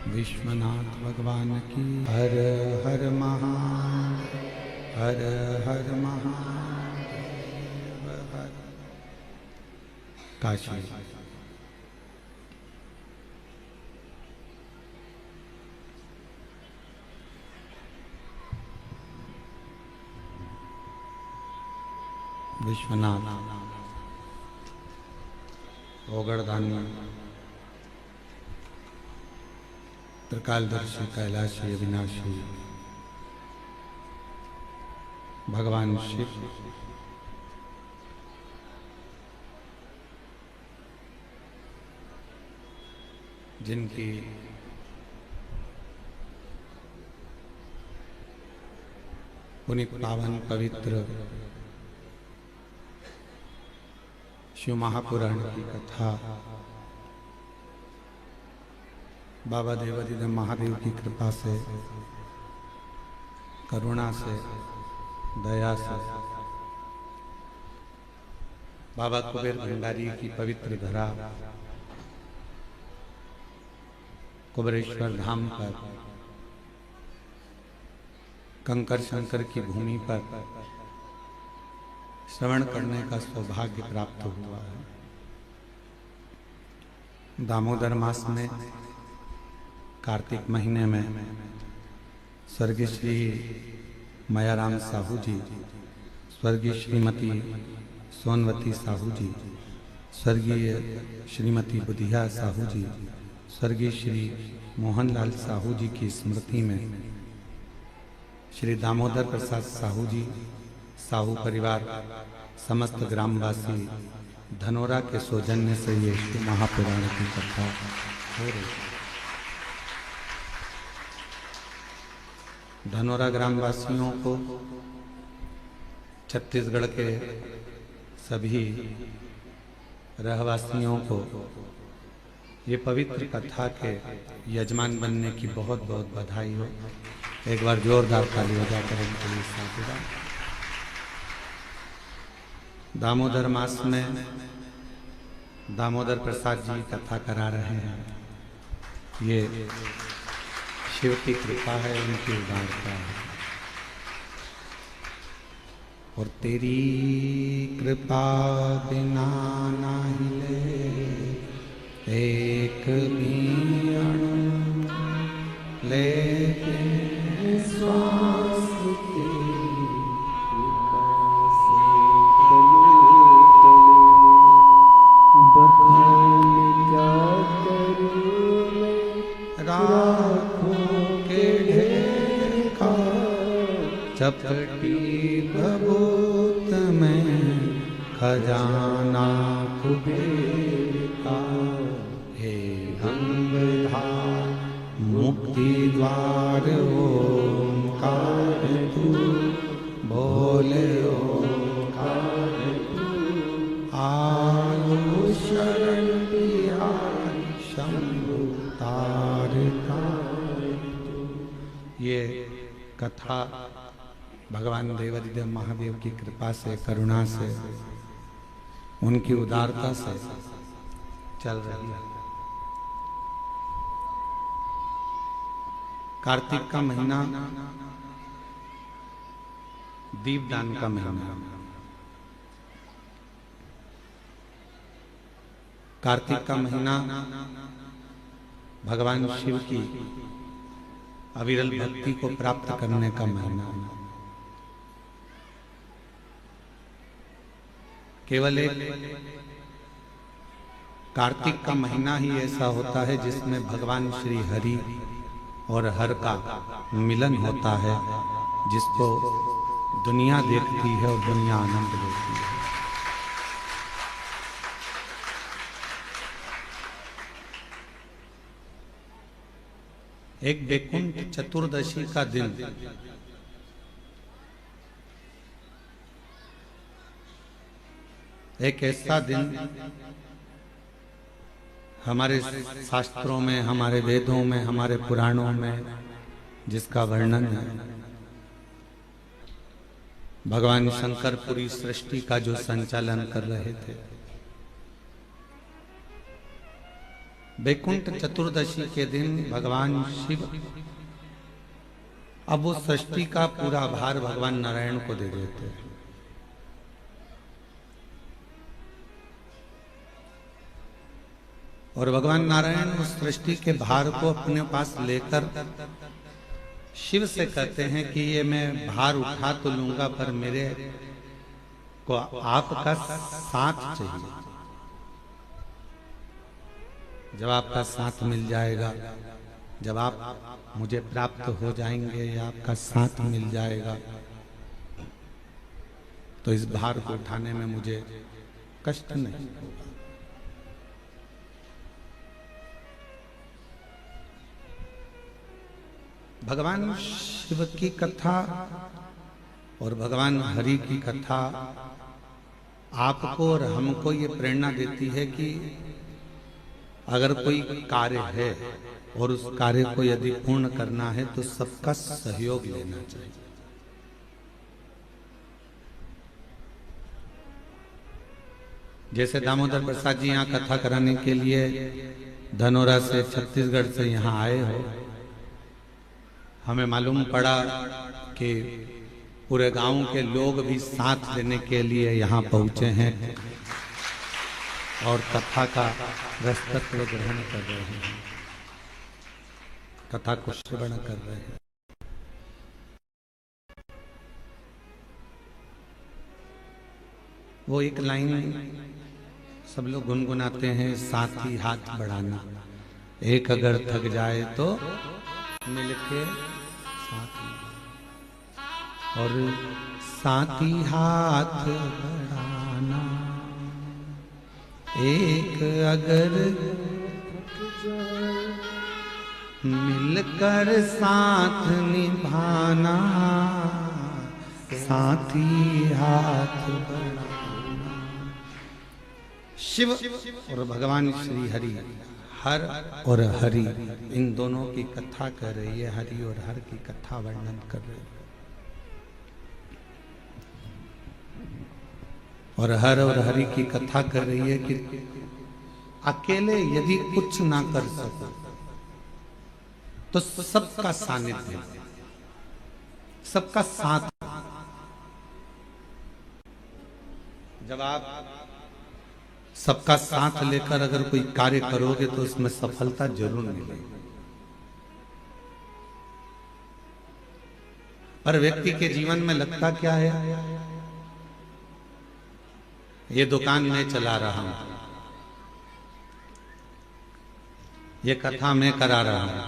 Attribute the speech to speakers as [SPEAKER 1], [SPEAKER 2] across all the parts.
[SPEAKER 1] विश्वनाथ भगवान की हर हर महादेव, हर हर महादेव, हर। काशी विश्वनाथ ओगड़दानी त्रिकालदर्शी कैलाशी अविनाशी भगवान शिव जिनकी पुनीत पावन पवित्र शिव महापुराण की कथा बाबा देवादिदेव महादेव की कृपा से, करुणा से, दया से, बाबा कुबेर भंडारी की पवित्र धरा कुबेरेश्वर धाम पर कंकर शंकर की भूमि पर श्रवण करने का सौभाग्य प्राप्त हुआ है। दामोदर मास में कार्तिक महीने में स्वर्गीय श्री मायाराम साहू जी, स्वर्गीय श्रीमती सोनवती साहू जी, स्वर्गीय श्रीमती बुधिया साहू जी, स्वर्गीय श्री मोहनलाल साहू जी की स्मृति में श्री दामोदर प्रसाद साहू जी, साहू परिवार, समस्त ग्रामवासी धनोरा के सौजन्य से ये शिव महापुराण की कथा हो रही है। धनोरा ग्रामवासियों को, छत्तीसगढ़ के सभी रहवासियों को ये पवित्र कथा के यजमान बनने की बहुत बहुत बधाई हो। एक बार जोरदार ताली बजाकर इनके लिए साधुवाद। दामोदर मास में दामोदर प्रसाद जी कथा करा रहे हैं। ये शिव की कृपा है, उनकी उदारता है। और तेरी कृपा बिना ना हिले एक भी अणु लेके श्वास तेरी कृपा से
[SPEAKER 2] बखान क्या करूं मैं
[SPEAKER 1] राखों के ढेर का चपटी भभूत में खजाना कुबेर का। हे गंगाधार मुक्ति द्वार ओंकार तू, बोले ओंकार तू। आयु शरण बिहारी शंभु तारका। ये कथा भगवान देवादिदेव महादेव की कृपा से, करुणा से, उनकी उदारता से चल रही है। कार्तिक का महीना दीपदान का महीना। कार्तिक का महीना भगवान शिव की अविरल भक्ति को प्राप्त करने का महीना। केवल एक कार्तिक का महीना ही ऐसा होता है जिसमें भगवान श्री हरि और हर का मिलन होता है, जिसको दुनिया देखती है और दुनिया आनंद लेती है। एक वैकुंठ चतुर्दशी का दिन एक ऐसा दिन हमारे शास्त्रों में, हमारे वेदों में, हमारे पुराणों में जिसका वर्णन है। भगवान शंकर पूरी सृष्टि का जो संचालन कर रहे थे, वैकुंठ चतुर्दशी के दिन भगवान शिव अब वो सृष्टि का पूरा भार भगवान नारायण को दे देते हैं। और भगवान नारायण उस सृष्टि के भार को अपने पास लेकर शिव से कहते हैं कि ये मैं भार उठा तो लूंगा, पर मेरे को आपका साथ चाहिए। जब आपका साथ मिल जाएगा, जब आप मुझे प्राप्त हो जाएंगे या आपका साथ मिल जाएगा, तो इस भार को उठाने में मुझे कष्ट नहीं होगा। भगवान शिव की कथा और भगवान हरि की कथा आपको और हमको ये प्रेरणा देती है कि अगर कोई कार्य है और उस कार्य को यदि पूर्ण करना है तो सबका सहयोग लेना चाहिए। जैसे दामोदर प्रसाद जी यहाँ कथा कराने के लिए धनोरा से, छत्तीसगढ़ से यहाँ आए हो, हमें मालूम पड़ा कि पूरे गांव के लोग भी साथ देने के लिए यहाँ पहुंचे हैं और कथा का रसतत्व ग्रहण कर रहे हैं, कथा को श्रवण कर रहे हैं। वो एक लाइन सब लोग गुनगुनाते हैं, साथ ही हाथ बढ़ाना, एक अगर थक जाए तो मिलके साथ में, और साथ ही हाथ बढ़ाना, एक अगर मिलकर साथ निभाना, साथ ही हाथ बढ़ाना। शिव और भगवान श्री हरि, हर और हरि, इन दोनों की कथा कर रही है। हरि और हर की कथा वर्णन कर रही है। और हर और हरि की कथा कर रही है कि अकेले यदि कुछ ना कर सको तो सबका सानिध्य, सबका साथ। जब आप सबका साथ लेकर अगर कोई कार्य करोगे तो उसमें सफलता जरूर मिलेगी। पर व्यक्ति के जीवन में लगता क्या है, ये दुकान मैं चला रहा हूं, ये कथा मैं करा रहा हूं,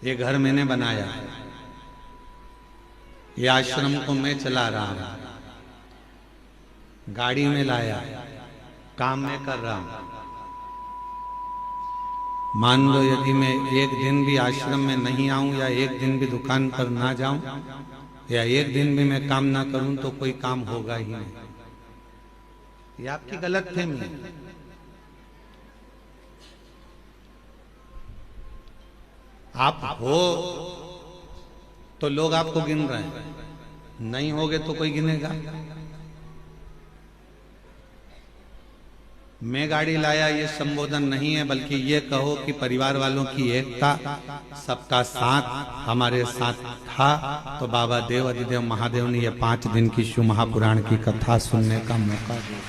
[SPEAKER 1] ये घर मैंने बनाया, ये आश्रम को मैं चला रहा हूं, गाड़ी में लाया, काम में कर रहा हूं। मान लो यदि मैं एक दिन भी आश्रम में नहीं आऊं या एक दिन भी दुकान पर ना जाऊं या एक दिन भी मैं काम ना करूं तो कोई काम होगा ही नहीं। ये आपकी गलत फहमी है। आप हो तो लोग आपको गिन रहे हैं, नहीं होगे तो कोई गिनेगा। मैं गाड़ी लाया ये संबोधन नहीं है, बल्कि ये कहो कि परिवार वालों की एकता, सबका साथ हमारे साथ था। तो बाबा देव अधिदेव महादेव ने ये 5 दिन की शिव महापुराण की कथा सुनने का मौका दिया।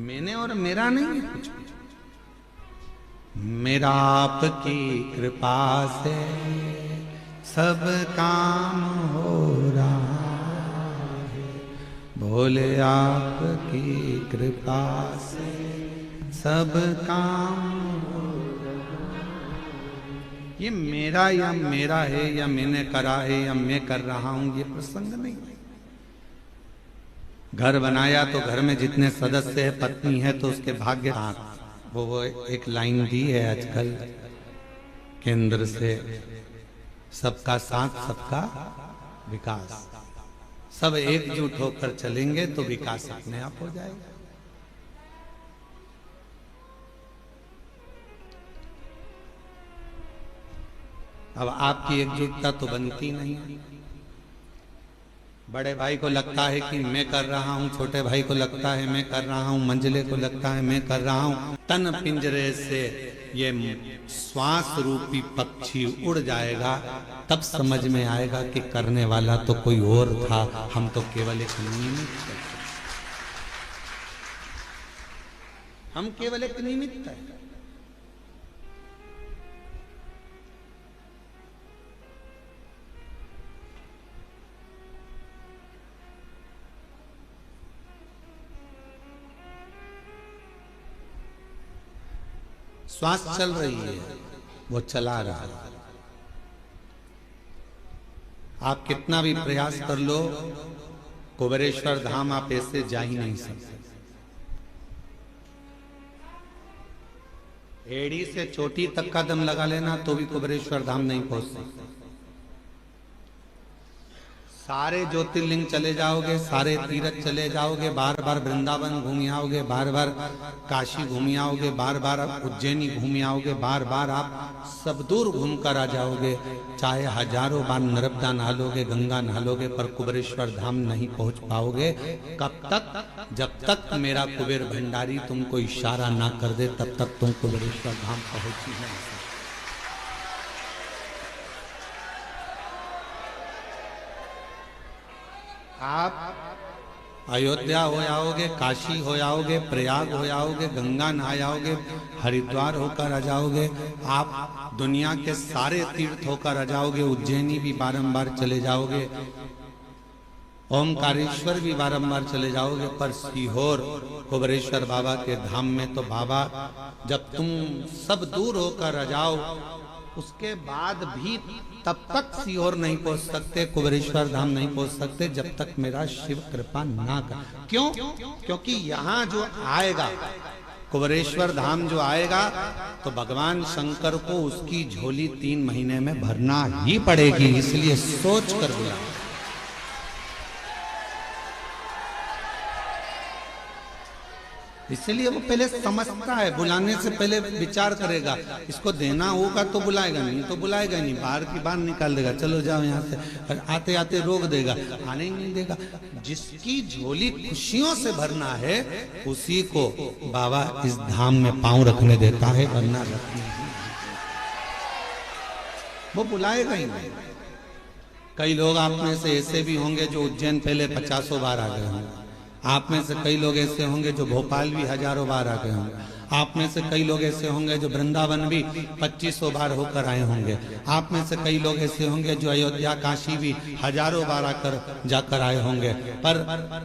[SPEAKER 1] मैंने और मेरा नहीं है कुछ, मेरा आपकी कृपा से सब काम हो रहा है, भोले आपकी कृपा से सब काम हो रहा है। ये मेरा या मेरा है या मैंने करा है या मैं कर रहा हूं, ये प्रसंग नहीं है। घर बनाया तो घर में जितने सदस्य है, पत्नी है तो उसके भाग्य। वो एक लाइन दी है आजकल केंद्र से, सबका साथ सबका विकास। सब एकजुट होकर चलेंगे तो विकास अपने आप हो जाएगा। अब आपकी एकजुटता तो बनती नहीं है। बड़े भाई को लगता है कि मैं कर रहा हूं, छोटे भाई को लगता है मैं कर रहा हूं, मंझले को लगता है मैं कर रहा हूं। तन पिंजरे से ये श्वास रूपी पक्षी उड़ जाएगा, तब समझ में आएगा कि करने वाला तो कोई और था, हम तो केवल एक निमित्त थे। हम केवल एक निमित्त है। श्वास चल रही है, वो चला रहा है। आप कितना भी प्रयास कर लो, कुबेरेश्वर धाम आप ऐसे जा ही नहीं सकते। एड़ी से चोटी तक का दम लगा लेना तो भी कुबेरेश्वर धाम नहीं पहुंच सकते। सारे ज्योतिर्लिंग चले जाओगे, सारे तीर्थ चले जाओगे, बार बार वृंदावन घूम आओगे, बार बार काशी घूम आओगे, बार बार उज्जैनी घूम आओगे, बार बार आप सब दूर घूम कर आ जाओगे। चाहे हजारों बार नर्मदा नहा लोगे, गंगा नहा लोगे, पर कुबेरेश्वर धाम नहीं पहुंच पाओगे। कब तक? जब तक मेरा कुबेर भंडारी तुमको इशारा ना कर दे, तब तक तुम कुबेरेश्वर धाम पहुंच ही नहीं। आप अयोध्या हो आओगे, काशी हो आओगे, प्रयाग हो आओगे, गंगा नहा आओगे, हरिद्वार होकर आ जाओगे, आप दुनिया के सारे तीर्थ होकर आ जाओगे, उज्जैनी भी बारंबार चले जाओगे, ओमकारेश्वर भी बारंबार चले जाओगे, पर सीहोर कुबेरेश्वर बाबा के धाम में तो बाबा जब तुम सब दूर होकर आ जाओ, उसके बाद भी तब तक सीहोर नहीं पहुंच सकते, कुबेरेश्वर धाम नहीं पहुंच सकते, जब तक मेरा शिव कृपा ना कर। क्यों? क्योंकि यहाँ जो आएगा, कुबेरेश्वर धाम जो आएगा, तो भगवान शंकर को उसकी झोली 3 महीने में भरना ही पड़ेगी। इसलिए सोच कर बुला। इसलिए वो पहले समझता है, बुलाने से पहले विचार करेगा, इसको देना होगा तो बुलाएगा, नहीं तो बुलाएगा नहीं, बाहर की बाहर निकाल देगा, चलो जाओ यहाँ से, आते आते रोक देगा, आने ही नहीं देगा। जिसकी झोली खुशियों से भरना है, उसी को बाबा इस धाम में पांव रखने देता है, वरना रखने। वो बुलाएगा ही नहीं। कई लोग आप में से ऐसे भी होंगे जो उज्जैन पहले 50 बार आ गए होंगे। आप में से कई लोग ऐसे होंगे जो भोपाल भी हजारों बार आ गए होंगे। आप में से कई लोग ऐसे होंगे जो वृंदावन भी 2500 बार होकर आए होंगे। आप में से कई लोग ऐसे होंगे जो अयोध्या काशी भी हजारों बार आकर जाकर आए होंगे। पर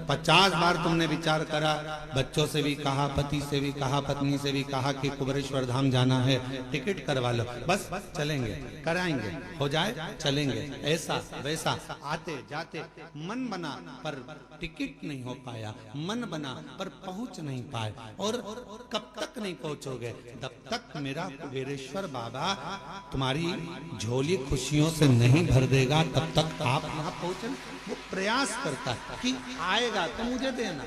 [SPEAKER 1] 50 बार तुमने विचार करा, बच्चों से भी कहा, पति से भी कहा, पत्नी से भी कहा कि कुबेरेश्वर धाम जाना है, टिकट करवा लो, बस चलेंगे, कराएंगे, हो जाए चलेंगे, ऐसा वैसा, आते जाते मन बना पर टिकट नहीं हो पाया, मन बना पर पहुंच नहीं पाए। और कब तक नहीं पहुंचोगे? जब तक मेरा कुबेरेश्वर बाबा तुम्हारी झोली खुशियों से नहीं भर देगा, तब तक आप वहां पहुंचे। वो प्रयास करता है कि आएगा तो मुझे देना,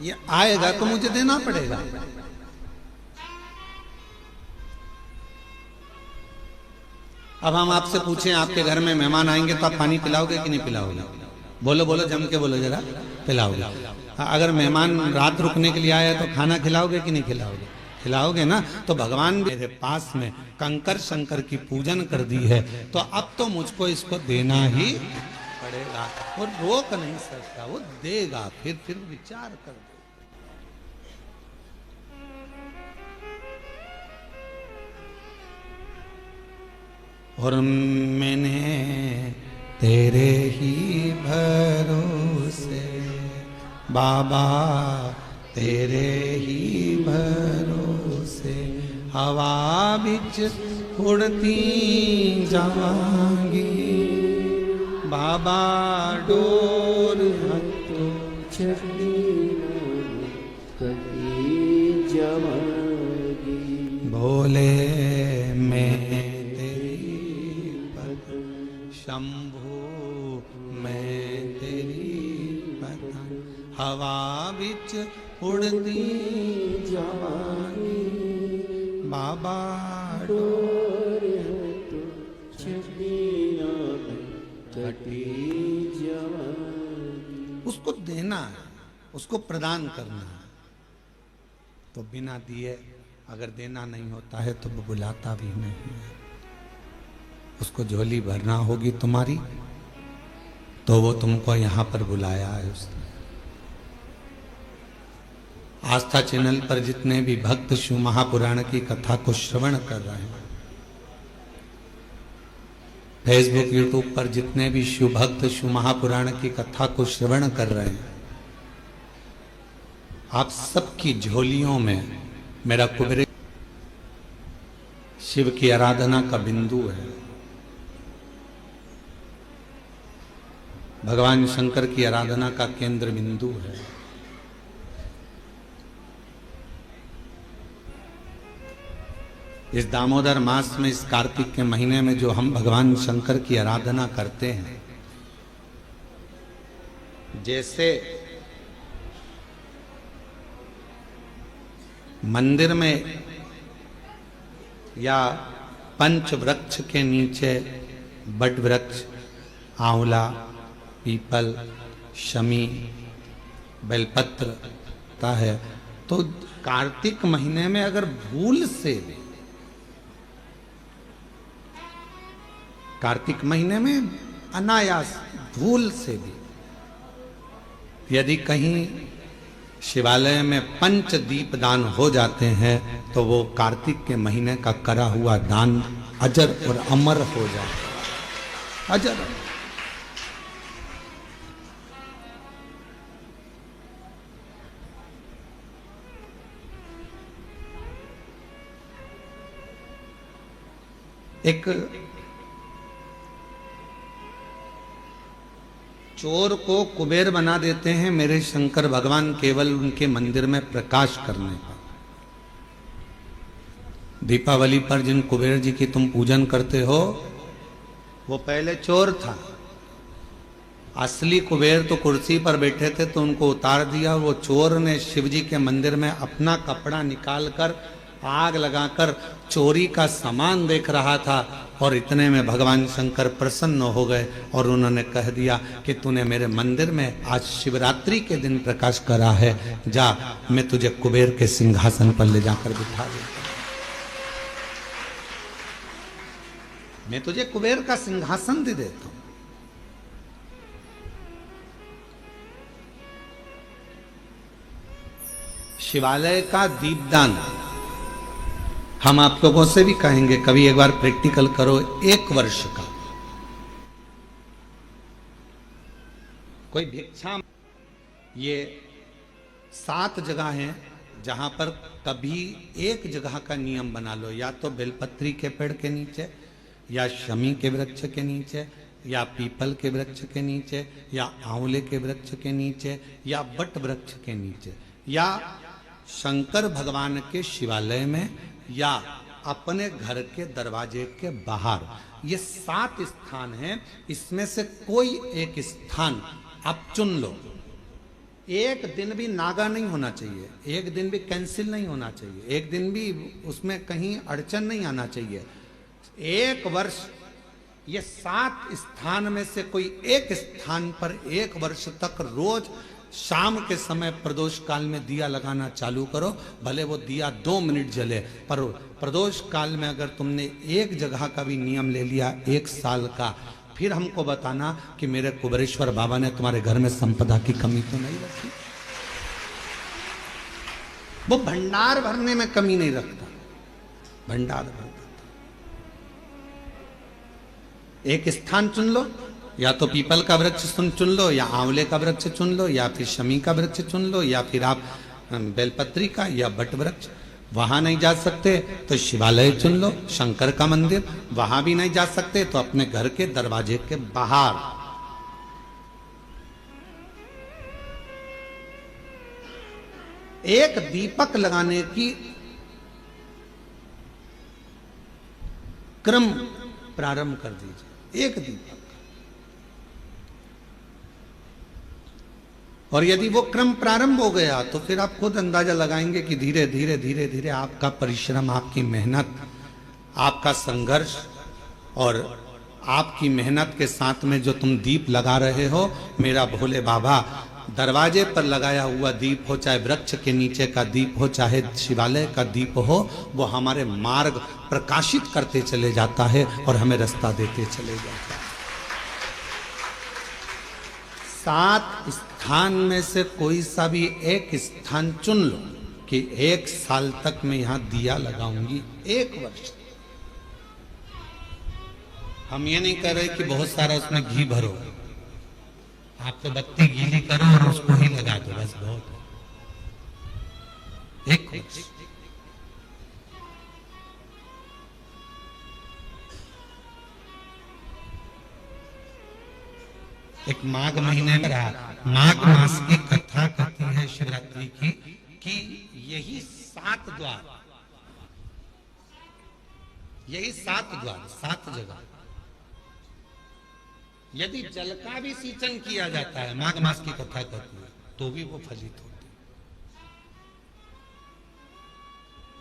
[SPEAKER 1] ये आएगा तो मुझे देना पड़ेगा। अब हम आपसे पूछें, आपके घर में मेहमान आएंगे तो आप पानी पिलाओगे कि नहीं पिलाओगे? बोलो बोलो, जम के बोलो जरा, पिलाओगे। अगर मेहमान रात रुकने के लिए आया तो खाना खिलाओगे कि नहीं खिलाओगे? खिलाओगे ना। तो भगवान मेरे पास में कंकर शंकर की पूजन कर दी है, तो अब तो मुझको इसको देना ही पड़ेगा। वो रोक नहीं सकता, वो देगा, फिर विचार कर दे। और मैंने तेरे ही भरोसे बाबा, तेरे ही भरोसे हवा बिच उड़ती जावांगी बाबा, डोर
[SPEAKER 2] तो छड़ी कहीं जावांगी।
[SPEAKER 1] बोले मैं शंभु, मैं तेरी पतंग हवा बिच उड़ती जावांगी बाबा,
[SPEAKER 2] डोर तो छड़ियां में कटी जावांगी।
[SPEAKER 1] उसको देना है, उसको प्रदान करना है। तो बिना दिए अगर देना नहीं होता है तो वो बुलाता भी नहीं है। उसको झोली भरना होगी तुम्हारी, तो वो तुमको यहां पर बुलाया है उसने। आस्था चैनल पर जितने भी भक्त शिव महापुराण की कथा को श्रवण कर रहे हैं, फेसबुक यूट्यूब पर जितने भी शिव भक्त शिव महापुराण की कथा को श्रवण कर रहे हैं, आप सबकी झोलियों में मेरा कुबेर शिव की आराधना का बिंदु है। भगवान शंकर की आराधना का केंद्र बिंदु है। इस दामोदर मास में, इस कार्तिक के महीने में जो हम भगवान शंकर की आराधना करते हैं, जैसे मंदिर में या पंच वृक्ष के नीचे बट वृक्ष, आंवला, पीपल, शमी, बेलपत्र होता है, तो कार्तिक महीने में अगर भूल से भी, कार्तिक महीने में अनायास भूल से भी यदि कहीं शिवालय में पंच दीप दान हो जाते हैं, तो वो कार्तिक के महीने का करा हुआ दान अजर और अमर हो जाता है। अजर। एक चोर को कुबेर बना देते हैं मेरे शंकर भगवान केवल उनके मंदिर में प्रकाश करने पर। दीपावली पर जिन कुबेर जी की तुम पूजन करते हो, वो पहले चोर था। असली कुबेर तो कुर्सी पर बैठे थे, तो उनको उतार दिया। वो चोर ने शिव जी के मंदिर में अपना कपड़ा निकालकर आग लगाकर चोरी का सामान देख रहा था, और इतने में भगवान शंकर प्रसन्न हो गए और उन्होंने कह दिया कि तूने मेरे मंदिर में आज शिवरात्रि के दिन प्रकाश करा है, जा मैं तुझे कुबेर के सिंहासन पर ले जाकर बिठा देता। मैं तुझे कुबेर का सिंहासन दे देता हूं। शिवालय का दीपदान हम आप लोगों से भी कहेंगे, कभी एक बार प्रैक्टिकल करो। 1 वर्ष का कोई भिक्षा, ये 7 जगह हैं जहां पर कभी एक जगह का नियम बना लो, या तो बेलपत्री के पेड़ के नीचे, या शमी के वृक्ष के नीचे, या पीपल के वृक्ष के नीचे, या आंवले के वृक्ष के नीचे, या बट वृक्ष के नीचे, या शंकर भगवान के शिवालय में, या अपने घर के दरवाजे के बाहर। ये 7 स्थान हैं, इसमें से कोई एक स्थान आप चुन लो। एक दिन भी नागा नहीं होना चाहिए, एक दिन भी कैंसिल नहीं होना चाहिए, एक दिन भी उसमें कहीं अड़चन नहीं आना चाहिए। 1 वर्ष ये 7 स्थान में से कोई एक स्थान पर 1 वर्ष तक रोज शाम के समय प्रदोष काल में दिया लगाना चालू करो। भले वो दिया 2 मिनट जले, पर प्रदोष काल में अगर तुमने एक जगह का भी नियम ले लिया 1 साल का, फिर हमको बताना कि मेरे कुबेरेश्वर बाबा ने तुम्हारे घर में संपदा की कमी तो नहीं रखी। वो भंडार भरने में कमी नहीं रखता, भंडार भरता। एक स्थान चुन लो, या तो पीपल का वृक्ष चुन लो, या आंवले का वृक्ष चुन लो, या फिर शमी का वृक्ष चुन लो, या फिर आप बेलपत्री का या बट वृक्ष। वहां नहीं जा सकते तो शिवालय चुन लो, शंकर का मंदिर। वहां भी नहीं जा सकते तो अपने घर के दरवाजे के बाहर। एक दीपक लगाने की क्रम प्रारंभ कर दीजिए, एक दीपक। और यदि वो क्रम प्रारंभ हो गया तो फिर आप खुद अंदाजा लगाएंगे कि धीरे धीरे धीरे धीरे आपका परिश्रम, आपकी मेहनत, आपका संघर्ष और आपकी मेहनत के साथ में जो तुम दीप लगा रहे हो, मेरा भोले बाबा दरवाजे पर लगाया हुआ दीप हो, चाहे वृक्ष के नीचे का दीप हो, चाहे शिवालय का दीप हो, वो हमारे मार्ग प्रकाशित करते चले जाता है और हमें रास्ता देते चले जाता है। 7 स्थान में से कोई सा भी एक स्थान चुन लो कि 1 साल तक मैं यहां दिया लगाऊंगी, 1 वर्ष। हम ये नहीं कर रहे कि बहुत सारा उसमें घी भरो, आप तो बत्ती गीली करो और उसको ही लगा दो, बस बहुत है। 1 वर्ष। एक माघ महीने में माघ मास की कथा कहती है शिवरात्रि की कि यही 7 द्वार, यही 7 द्वार, 7 जगह यदि जल का भी सिंचन किया जाता है, माघ मास की कथा कहती है, तो भी वो फलित होती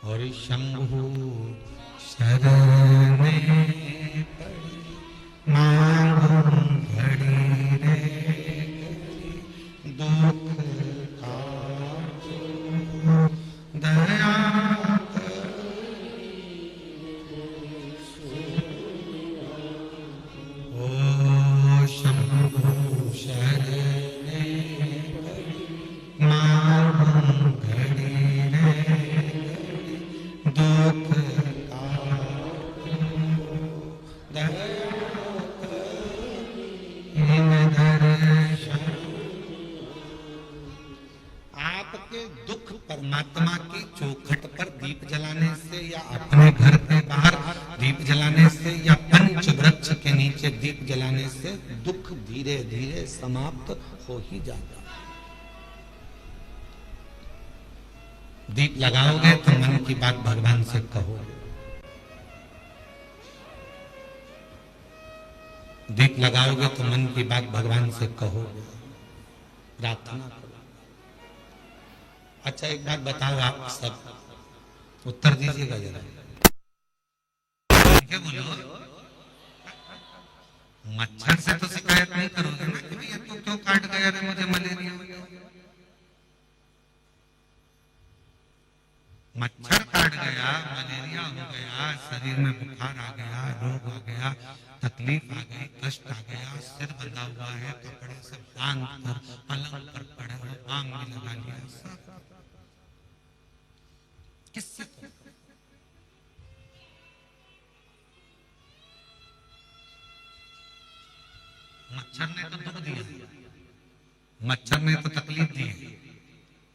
[SPEAKER 1] है। और शंभु शरणे परमात्मा की चौखट पर दीप जलाने से, या अपने घर के बाहर दीप जलाने से, या पंच वृक्ष के नीचे दीप जलाने से दुख धीरे धीरे समाप्त हो ही जाता है। दीप लगाओगे तो मन की बात भगवान से कहो, दीप लगाओगे तो मन की बात भगवान से कहो, प्रार्थना करो। अच्छा एक बात बताओ, आप सब उत्तर दीजिएगा जरा, क्या बोलो? मच्छर से तो शिकायत नहीं करोगे ना कि भैया तू क्यों काट गया रे, मुझे मलेरिया हो गया। मच्छर काट गया, मलेरिया हो गया, शरीर में बुखार आ गया, रोग आ गया, तकलीफ आ गई, कष्ट आ गया, सिर बंधा हुआ है, कपड़े से बांध कर पलंग पर पड़े हो, आंग में लगा लिया, सब किससे? मच्छर ने तो दुख दिया, मच्छर ने तो तकलीफ दी,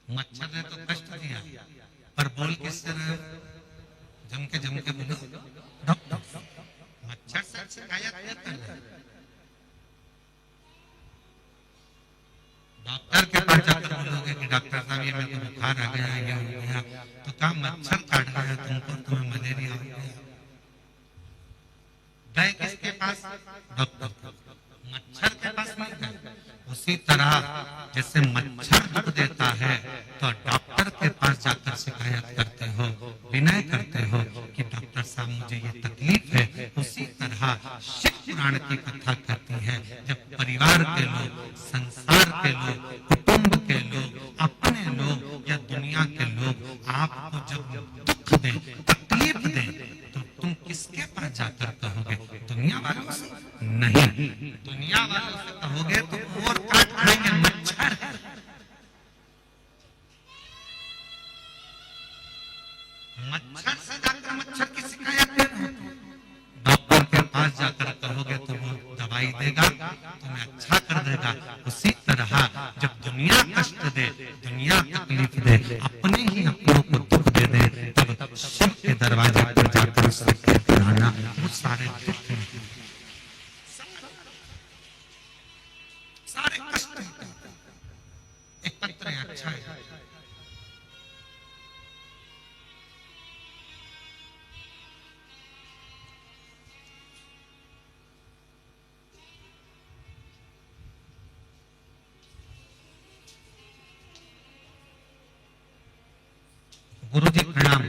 [SPEAKER 1] मच्छर ने तो कष्ट दिया, पर बोल किससे रहे? जम के बोलो डॉक्टर। मच्छर से शिकायत नहीं कर रहे, डॉक्टर के पास जाकर बोलोगे कि डॉक्टर साहब ये मेरे को बुखार आ गया, ये हो गया, तो कहा मच्छर काट गया तुमको, तुम्हें मलेरिया हो गया। गए किसके पास? डॉक्टर के। मच्छर के पास नहीं गए। उसी तरह जैसे मच्छर दुख देता है तो डॉक्टर के पास जाकर शिकायत करते हो, विनय करते हो कि डॉक्टर साहब मुझे ये तकलीफ है। उसी तरह शिव पुराण की कथा कहती है, जब परिवार के लोग, संसार के लोग, कुटुंब के लोग, अपने लोग या दुनिया के लोग आपको जब दुख दें, तकलीफ दें, तो तुम किसके पास जाकर कहोगे? दुनिया वालों से नहीं। दुनिया वालों से कहोगे तो और काट खाएंगे मच्छर। मच्छर से जाकर मच्छर की शिकायत करो। डॉक्टर के पास जाकर कहोगे तो वो दवाई देगा, तुम्हें अच्छा कर देगा। उसी तरह जब दुनिया कष्ट दे, दुनिया तकलीफ दे, अपने ही अपनों को दुख दे दे, तब शिव के दरवाजे पर जाकर उससे कहते आना, वो सारे दुख, सारे कष्ट एक पत्र है, अच्छा है। गुरु जी प्रणाम।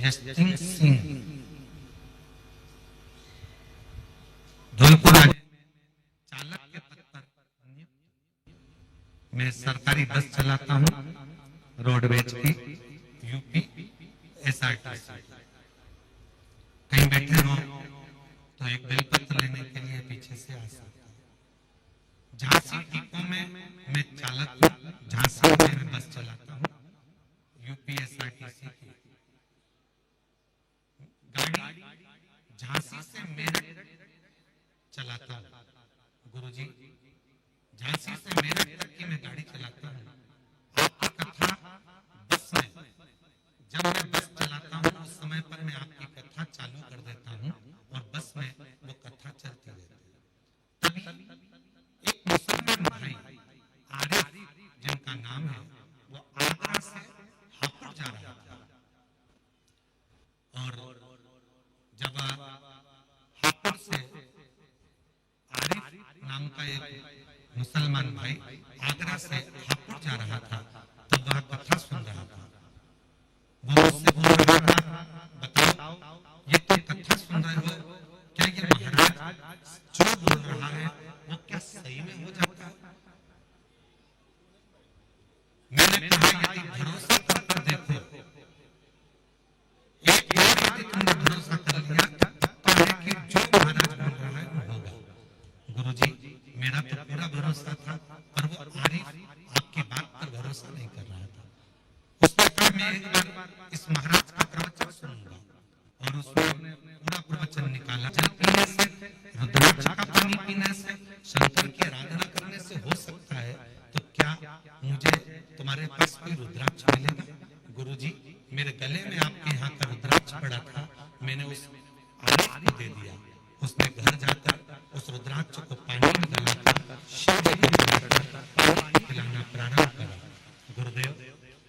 [SPEAKER 1] यशवंत सिंह धौलपुर चालक के पद पर मैं सरकारी बस चलाता हूँ, रोडवेज की, यूपी एसआरटीसी। कहीं बैठे हो तो एक बेलपत्र लेने के लिए पीछे से आ सकते हैं। झांसी डिपो में मैं चालक हूँ, झांसी में मैं बस चलाता हूँ, यूपी एसआरटीसी की गाड़ी झांसी से मेरठ चलाता हूँ। गुरुजी, झांसी से मेरठ तक की मैं गाड़ी चलाता हूँ। आपकी कथा बस में, जब मैं बस चलाता हूँ उस समय पर मैं आपकी कथा चालू कर देता हूँ और बस में वो कथा चलती रहती है। तभी एक मुसलमान भाई आरिफ, जिनका नाम है, वो आगरा से हापुड़ जा रहा था और जब हापुड़ से आरिफ नाम का एक मुसलमान भाई आगरा से हापुड़ जा रहा था, तब वह कथा सुन रहा था। वो मुझसे बोल रहा था, बताओ ये तो कथा सुन रहे हो, क्या ये महाराज जो बोल रहा है वो क्या सही में हो जाता है? मैंने कहा यदि भरोसा कर देखो, एक बार यदि तुमने भरोसा कर लिया तो है कि जो महाराज बोल रहा है वो होगा। गुरुजी, मेरा तो पूरा भरोसा था, पर वो आरिफ आपकी बात पर भरोसा नहीं कर रहा था। उसने कहा मैं एक बार इस महाराज का प्रवचन सुनूंगा, और उसने पूरा प्रवचन निकाला। जल पीने से, रुद्राक्ष का पानी पीने से, शंकर की आराधना करने से हो सकता है, तो क्या मुझे तुम्हारे पास कोई रुद्राक्ष मिलेगा? गुरुजी, मेरे गले में आपके यहाँ का रुद्राक्ष पड़ा था, मैंने उस आरिफ को दे दिया। उसने घर जाकर उस रुद्राक्ष को पानी में डालकर शिव जी को पानी पिलाना प्रारंभ करा। गुरुदेव,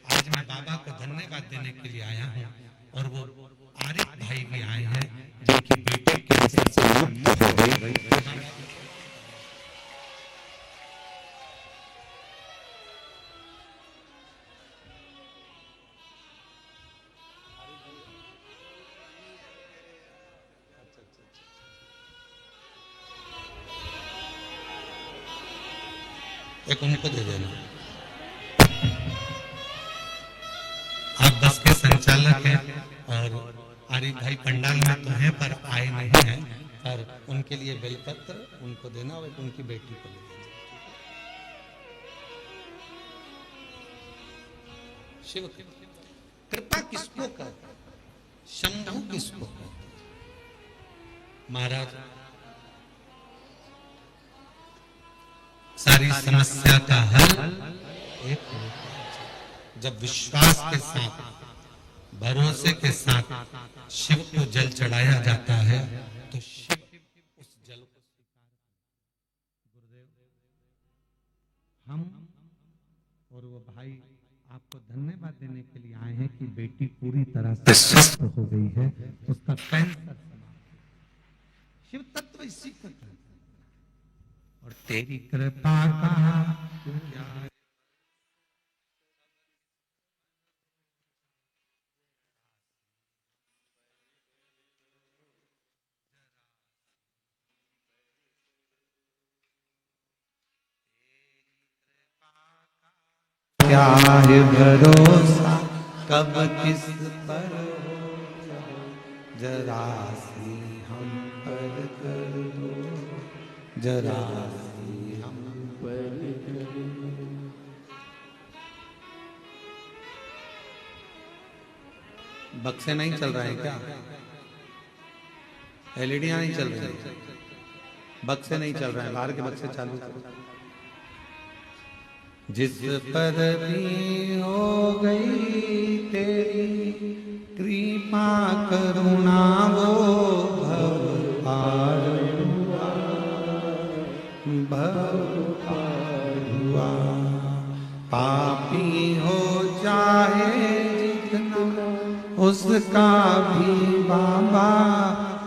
[SPEAKER 1] आज मैं बाबा को धन्यवाद देने के लिए आया हूँ, और वो आरिफ भाई भी आए हैं जिनकी बेटी कैंसर से मुक्त हो गई। एक उनको दे देना। आप बस के संचालक हैं और आरिफ भाई पंडाल में तो हैं पर आए नहीं हैं, पर उनके लिए बेलपत्र उनको देना और उनकी बेटी को ले देना। शिव कृपा किसको कहते हैं? शंभु किसको कहते हैं? महाराज सारी समस्या का हल एक जब विश्वास के साथ, भरोसे के साथ शिव को जल चढ़ाया जाता है तो शिव उस जल को स्वीकार। गुरुदेव, हम और वो भाई आपको धन्यवाद देने के लिए आए हैं कि बेटी पूरी तरह से स्वस्थ हो गई है, उसका कैंसर समाप्त। शिव तत्व इसी को कहते हैं। और तेरी कृपा का क्या क्या है भरोसा कब किस पर हो, जरा सी हम पर कर दो, जरा सी हम
[SPEAKER 2] पर कर दो।
[SPEAKER 1] बक्से नहीं चल रहे हैं क्या? एलईडियां नहीं चल रही, बक्से नहीं चल रहे हैं, बाहर के बक्से चालू करो। जिस पर भी हो गई तेरी कृपा करुणा वो भव पार हुआ, भव पार हुआ। पापी हो चाहे जितना उसका भी बाबा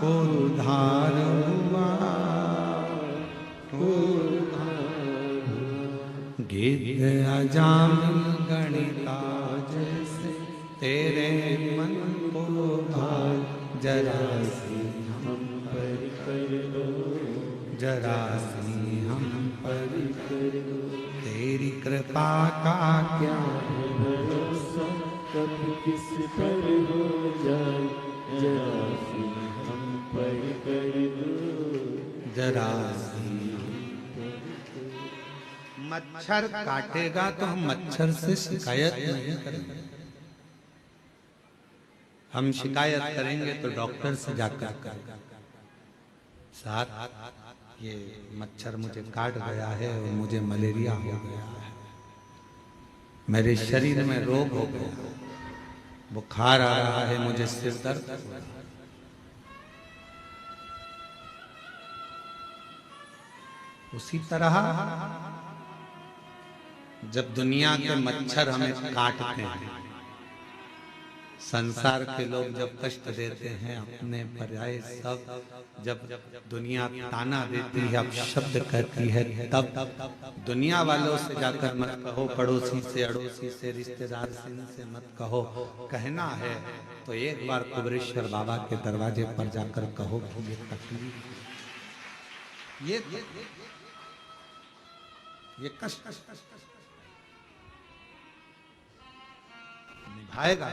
[SPEAKER 1] उद्धार हुआ, गिद्ध अजामिल गणिता जैसे तेरे मन को भाग, जरा सी हम पर कर दो, जरा सी हम पर कर दो। तेरी कृपा का क्या
[SPEAKER 2] भरोसा कब किस पर हो जाए, जरा सी हम पर कर दो,
[SPEAKER 1] जरा सी। मच्छर काटेगा तो हम मच्छर से शिकायत नहीं करेंगे, हम शिकायत करेंगे तो डॉक्टर से जाकर करेंगे। साथ ये मच्छर मुझे काट गया है और मुझे मलेरिया हो गया है, मेरे शरीर में रोग हो गया, बुखार आ रहा है, मुझे सिर दर्द हो रहा है। उसी तरह जब दुनिया के मच्छर हमें काटते हैं, संसार के लोग जब कष्ट देते हैं, अपने पर्याय सब जब दुनिया ताना देती है, अब शब्द कहती है, तब दुनिया वालों से जाकर मत कहो, पड़ोसी से, अड़ोसी से, रिश्तेदार से, इनसे मत कहो। कहना है तो एक बार कुबरेश्वर बाबा के दरवाजे पर जाकर कहो कि ये तकलीफ, ये कष्ट निभाएगा।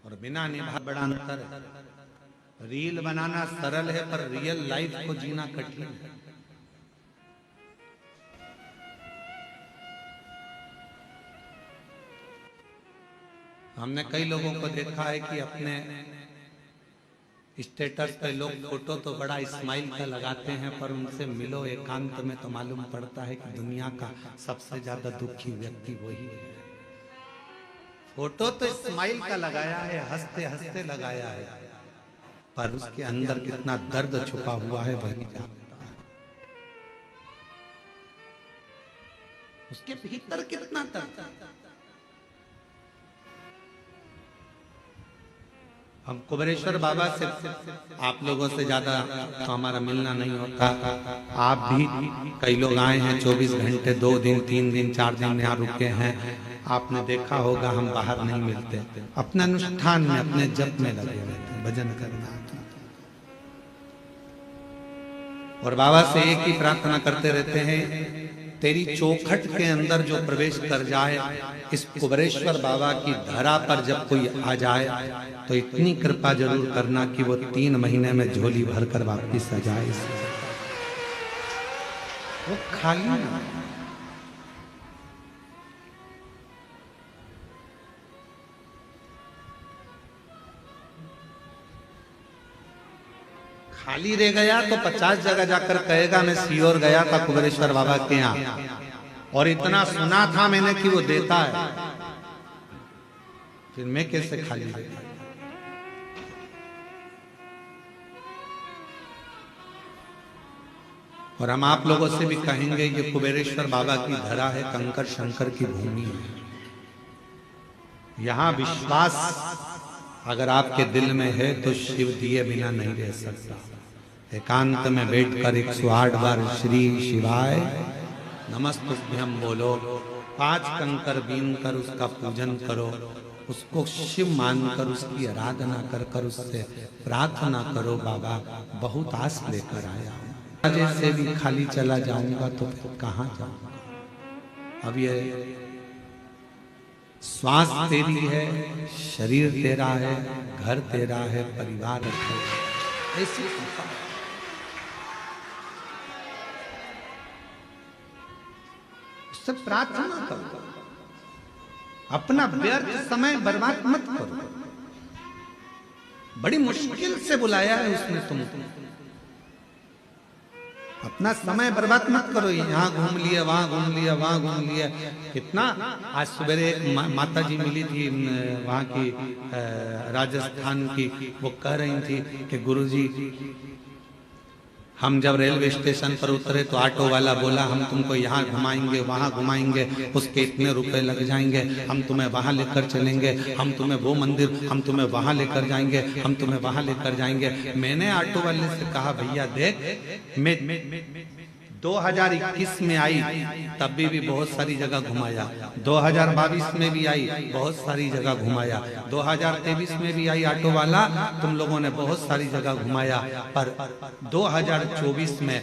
[SPEAKER 1] और बिना निभा बड़ा अंतर है। रील बनाना सरल है पर रियल लाइफ को जीना कठिन है। हमने कई लोगों को देखा है कि अपने स्टेटस पे लोग फोटो तो बड़ा स्माइल का लगाते हैं, पर उनसे मिलो एकांत में तो मालूम पड़ता है कि दुनिया का सबसे ज्यादा दुखी व्यक्ति वही है। फोटो तो स्माइल का लगाया है, हंसते हंसते लगाया है, पर उसके अंदर कितना दर्द छुपा हुआ है वही जानता है। उसके भीतर कितना दर्द। हम कुबरेश्वर बाबा से, आप लोगों से ज्यादा तो हमारा मिलना नहीं होता। आप भी कई लोग आए हैं 24 घंटे, 2 दिन, 3 दिन, 4 दिन यहाँ रुके हैं। आपने देखा होगा हम बाहर नहीं मिलते, अपने अनुष्ठान में, अपने जप में लगे रहते हैं, भजन करना। और बाबा से एक ही प्रार्थना करते रहते हैं, तेरी चौखट के अंदर जो प्रवेश कर जाए, इस कुबरेश्वर बाबा की धरा पर जब कोई आ जाए तो इतनी कृपा जरूर करना कि वो 3 महीने में झोली भरकर वापिस आ जाए। वो खाली ना, खाली रह गया तो 50 जगह जाकर कहेगा मैं सीहोर गया था कुबरेश्वर बाबा के यहाँ और इतना सुना था मैंने कि वो देता है, फिर मैं कैसे खाली रह गया। और हम आप लोगों से भी कहेंगे ये कुबेरेश्वर बाबा की धरा है, कंकर शंकर की भूमि है। यहां विश्वास अगर आपके दिल में है तो शिव दिए बिना नहीं रह सकता। एकांत में बैठकर 108 बार श्री शिवाय नमस्तुभ्यं बोलो, 5 कंकर बीन कर उसका पूजन करो, उसको शिव मानकर उसकी आराधना कर कर उससे प्रार्थना करो, बाबा बहुत आस लेकर आया हूं, से भी खाली चला जाऊंगा तो फिर कहां जाऊंगा। अब ये श्वास तेरी है, शरीर तेरा है, घर तेरा है, परिवार तेरा है, ऐसी उससे प्रार्थना करो, अपना व्यर्थ समय बर्बाद मत करो। बड़ी मुश्किल से बुलाया है उसने तुमको, अपना समय बर्बाद मत करो। यहाँ घूम लिया, वहां घूम लिया, वहां घूम लिया, कितना। आज सवेरे एक माता जी मिली थी वहां की राजस्थान की, वो कह रही थी कि गुरुजी हम जब रेलवे स्टेशन पर उतरे तो ऑटो वाला बोला हम तुमको यहाँ घुमाएंगे, वहाँ घुमाएंगे, उसके इतने रुपए लग जाएंगे, हम तुम्हें वहाँ लेकर चलेंगे, हम तुम्हें वो मंदिर, हम तुम्हें वहाँ लेकर जाएंगे, हम तुम्हें वहाँ लेकर जाएंगे। मैंने ऑटो वाले से कहा भैया देख, मैं 2021 में आई तब भी बहुत सारी जगह घुमाया, 2022 में भी आई बहुत सारी जगह घुमाया, 2023 में भी आई ऑटो वाला, तुम लोगों ने बहुत सारी जगह घुमाया, पर 2024 में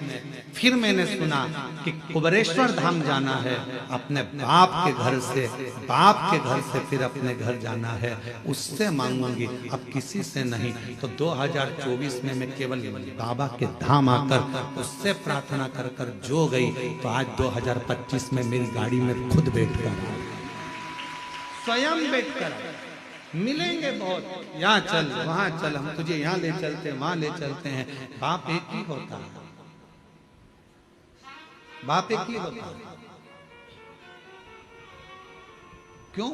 [SPEAKER 1] फिर मैंने सुना कि कुबरेश्वर धाम जाना है, अपने बाप के घर से, बाप के घर से फिर अपने घर जाना है, उससे मांगूंगी, अब किसी से नहीं। तो 2024 में मैं केवल बाबा के धाम आकर उससे प्रार्थना कर कर जो गई, तो आज 2025 में मेरी गाड़ी में खुद बैठकर, स्वयं बैठकर मिलेंगे बहुत, यहाँ चल वहां चल, हम तुझे यहाँ ले चलते हैं, वहां ले चलते हैं। बाप एक ही होता है, बाप एक ही होता है। क्यों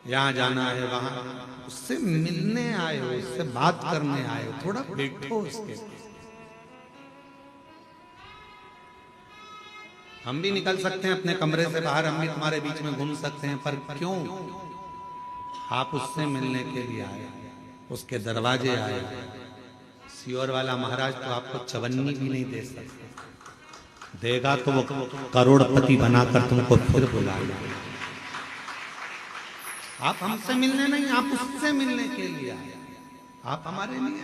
[SPEAKER 1] यहाँ जाना है, वहां उससे मिलने आए हो, उससे बात करने आए हो, थोड़ा बैठो उसके। हम भी निकल सकते हैं अपने कमरे से बाहर, हम भी तुम्हारे बीच में घूम सकते हैं, पर क्यों आप उससे मिलने के लिए आए, उसके दरवाजे आए। सीहोर वाला महाराज तो आपको चवन्नी भी नहीं दे सकते, देगा तो वो करोड़पति बनाकर तुमको फिर बुलाएगा। आप हमसे मिलने नहीं, आप उससे मिलने के लिए आए, आप हमारे लिए।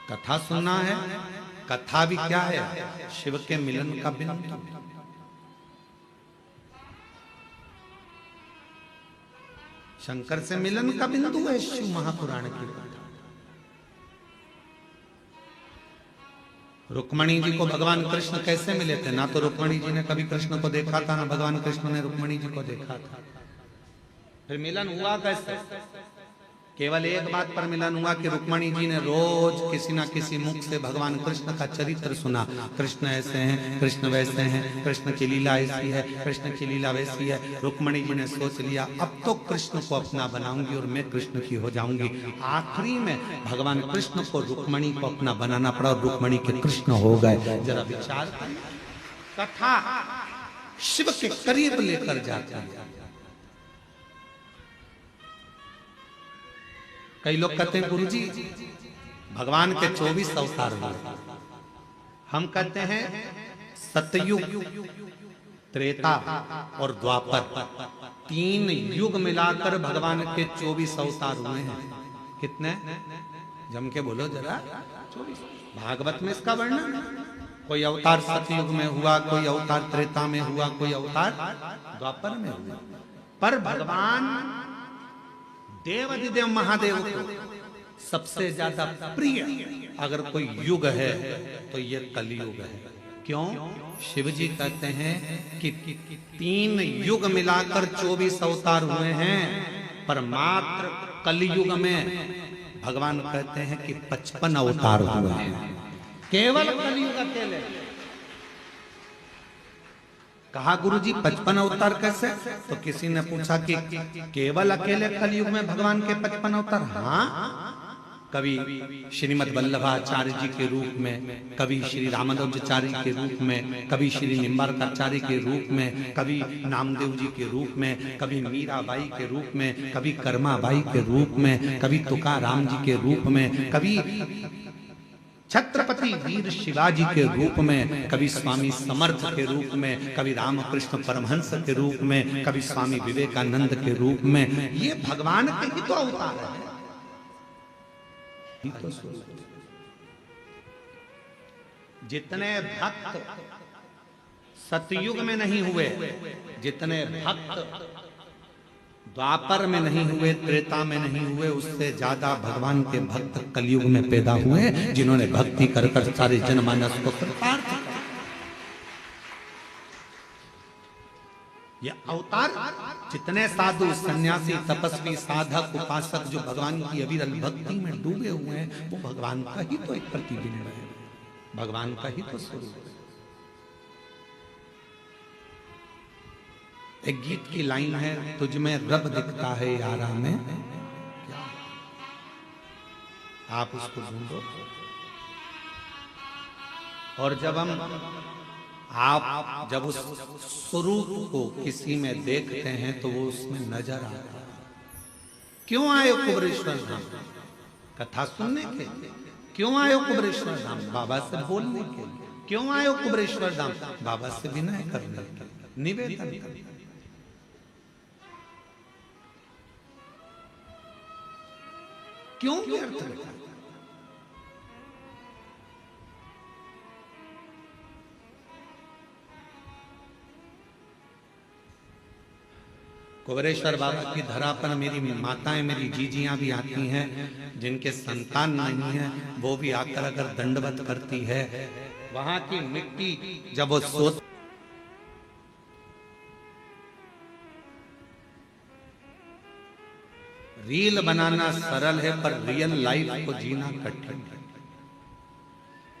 [SPEAKER 1] कथा सुनना है, कथा भी क्या है, शिव के मिलन का बिंदु। शंकर से मिलन का बिंदु है शिव महापुराण की कथा। रुक्मणी जी को भगवान कृष्ण कैसे मिले थे? ना तो रुक्मणी जी ने कभी कृष्ण को देखा था, ना भगवान कृष्ण ने रुक्मणी जी को देखा था। फिर मिलन हुआ कैसे? केवल एक बात पर मिलन हुआ कि रुक्मणी जी ने रोज किसी ना किसी मुख से भगवान कृष्ण का चरित्र सुना। कृष्ण ऐसे हैं, कृष्ण वैसे हैं, कृष्ण की लीला ऐसी है, कृष्ण की लीला वैसी है। रुक्मणी जी ने सोच लिया अब तो कृष्ण को अपना बनाऊंगी और मैं कृष्ण की हो जाऊंगी। आखिरी में भगवान कृष्ण को रुक्मणी को अपना बनाना पड़ा और रुक्मणी के कृष्ण हो गए। जरा विचार, कथा शिव के करीब लेकर जाता है। कई लोग कहते हैं गुरुजी भगवान के 24 अवतार हुए, हम कहते हैं सतयुग, त्रेता और द्वापर, 3 युग मिलाकर भगवान के 24 अवतार हुए हैं। कितने? जम के बोलो जरा। 24। भागवत में इसका वर्णन, कोई अवतार सतयुग में हुआ, कोई अवतार त्रेता में हुआ, कोई अवतार द्वापर में हुआ। पर भगवान देवाधिदेव महादेव को सबसे ज्यादा प्रिय अगर कोई युग है तो ये कलयुग है। क्यों? शिव जी कहते हैं कि 3 युग मिलाकर 24 अवतार हुए हैं, पर मात्र कलयुग में भगवान कहते हैं कि 55 अवतार हुए हैं। केवल कलयुग अकेले। कहा गुरुजी 55 अवतार कैसे? तो किसी ने पूछा कि केवल अकेले कलयुग में भगवान के 55 अवतार? हाँ, कभी श्रीमद वल्लभाचार्य जी के रूप में, कभी श्री रामानुजाचार्य के रूप में, कभी श्री निम्बारकाचार्य के रूप में, कभी नामदेव जी के रूप में, कभी मीराबाई के रूप में, कभी कर्माबाई के रूप में, कभी तुकाराम जी के रूप में, कभी छत्रपति वीर शिवाजी के रूप में, कभी स्वामी समर्थ के रूप में, कभी रामकृष्ण परमहंस के रूप में, कभी स्वामी विवेकानंद के रूप में। ये भगवान के ही तो अवतार है। जितने भक्त सतयुग में नहीं हुए, जितने भक्त द्वापर में नहीं हुए, त्रेता में नहीं हुए, उससे ज्यादा भगवान के भक्त कलयुग में पैदा हुए, जिन्होंने भक्ति कर कर सारे जनमानस को कृतार्थ किया। ये अवतार जितने साधु सन्यासी तपस्वी साधक उपासक जो भगवान की अविरल भक्ति में डूबे हुए हैं, वो भगवान का ही तो एक प्रतिबिंब है, भगवान का ही तो स्वरूप है। एक गीत की लाइन है, तुझ में रब दिखता है यारा में, आप उसको ढूंढो। और जब उस स्वरूप को किसी में देखते हैं तो वो उसमें नजर आता है। क्यों आए कुबरेश्वर धाम? कथा सुनने के लिए। क्यों आए कुबरेश्वर धाम? बाबा से बोलने के लिए। क्यों आए कुबरेश्वर धाम? बाबा से विनय करने के लिए, निवेदन करने। क्यों व्यर्थ है? कुबरेश्वर बाबा की धरा पर मेरी माताएं, मेरी जीजियां भी आती हैं, जिनके संतान नहीं है, वो भी आकर अगर दंडवत करती है। वहां की मिट्टी जब वो सोच, रील बनाना सरल है पर रियल लाइफ को जीना कठिन है।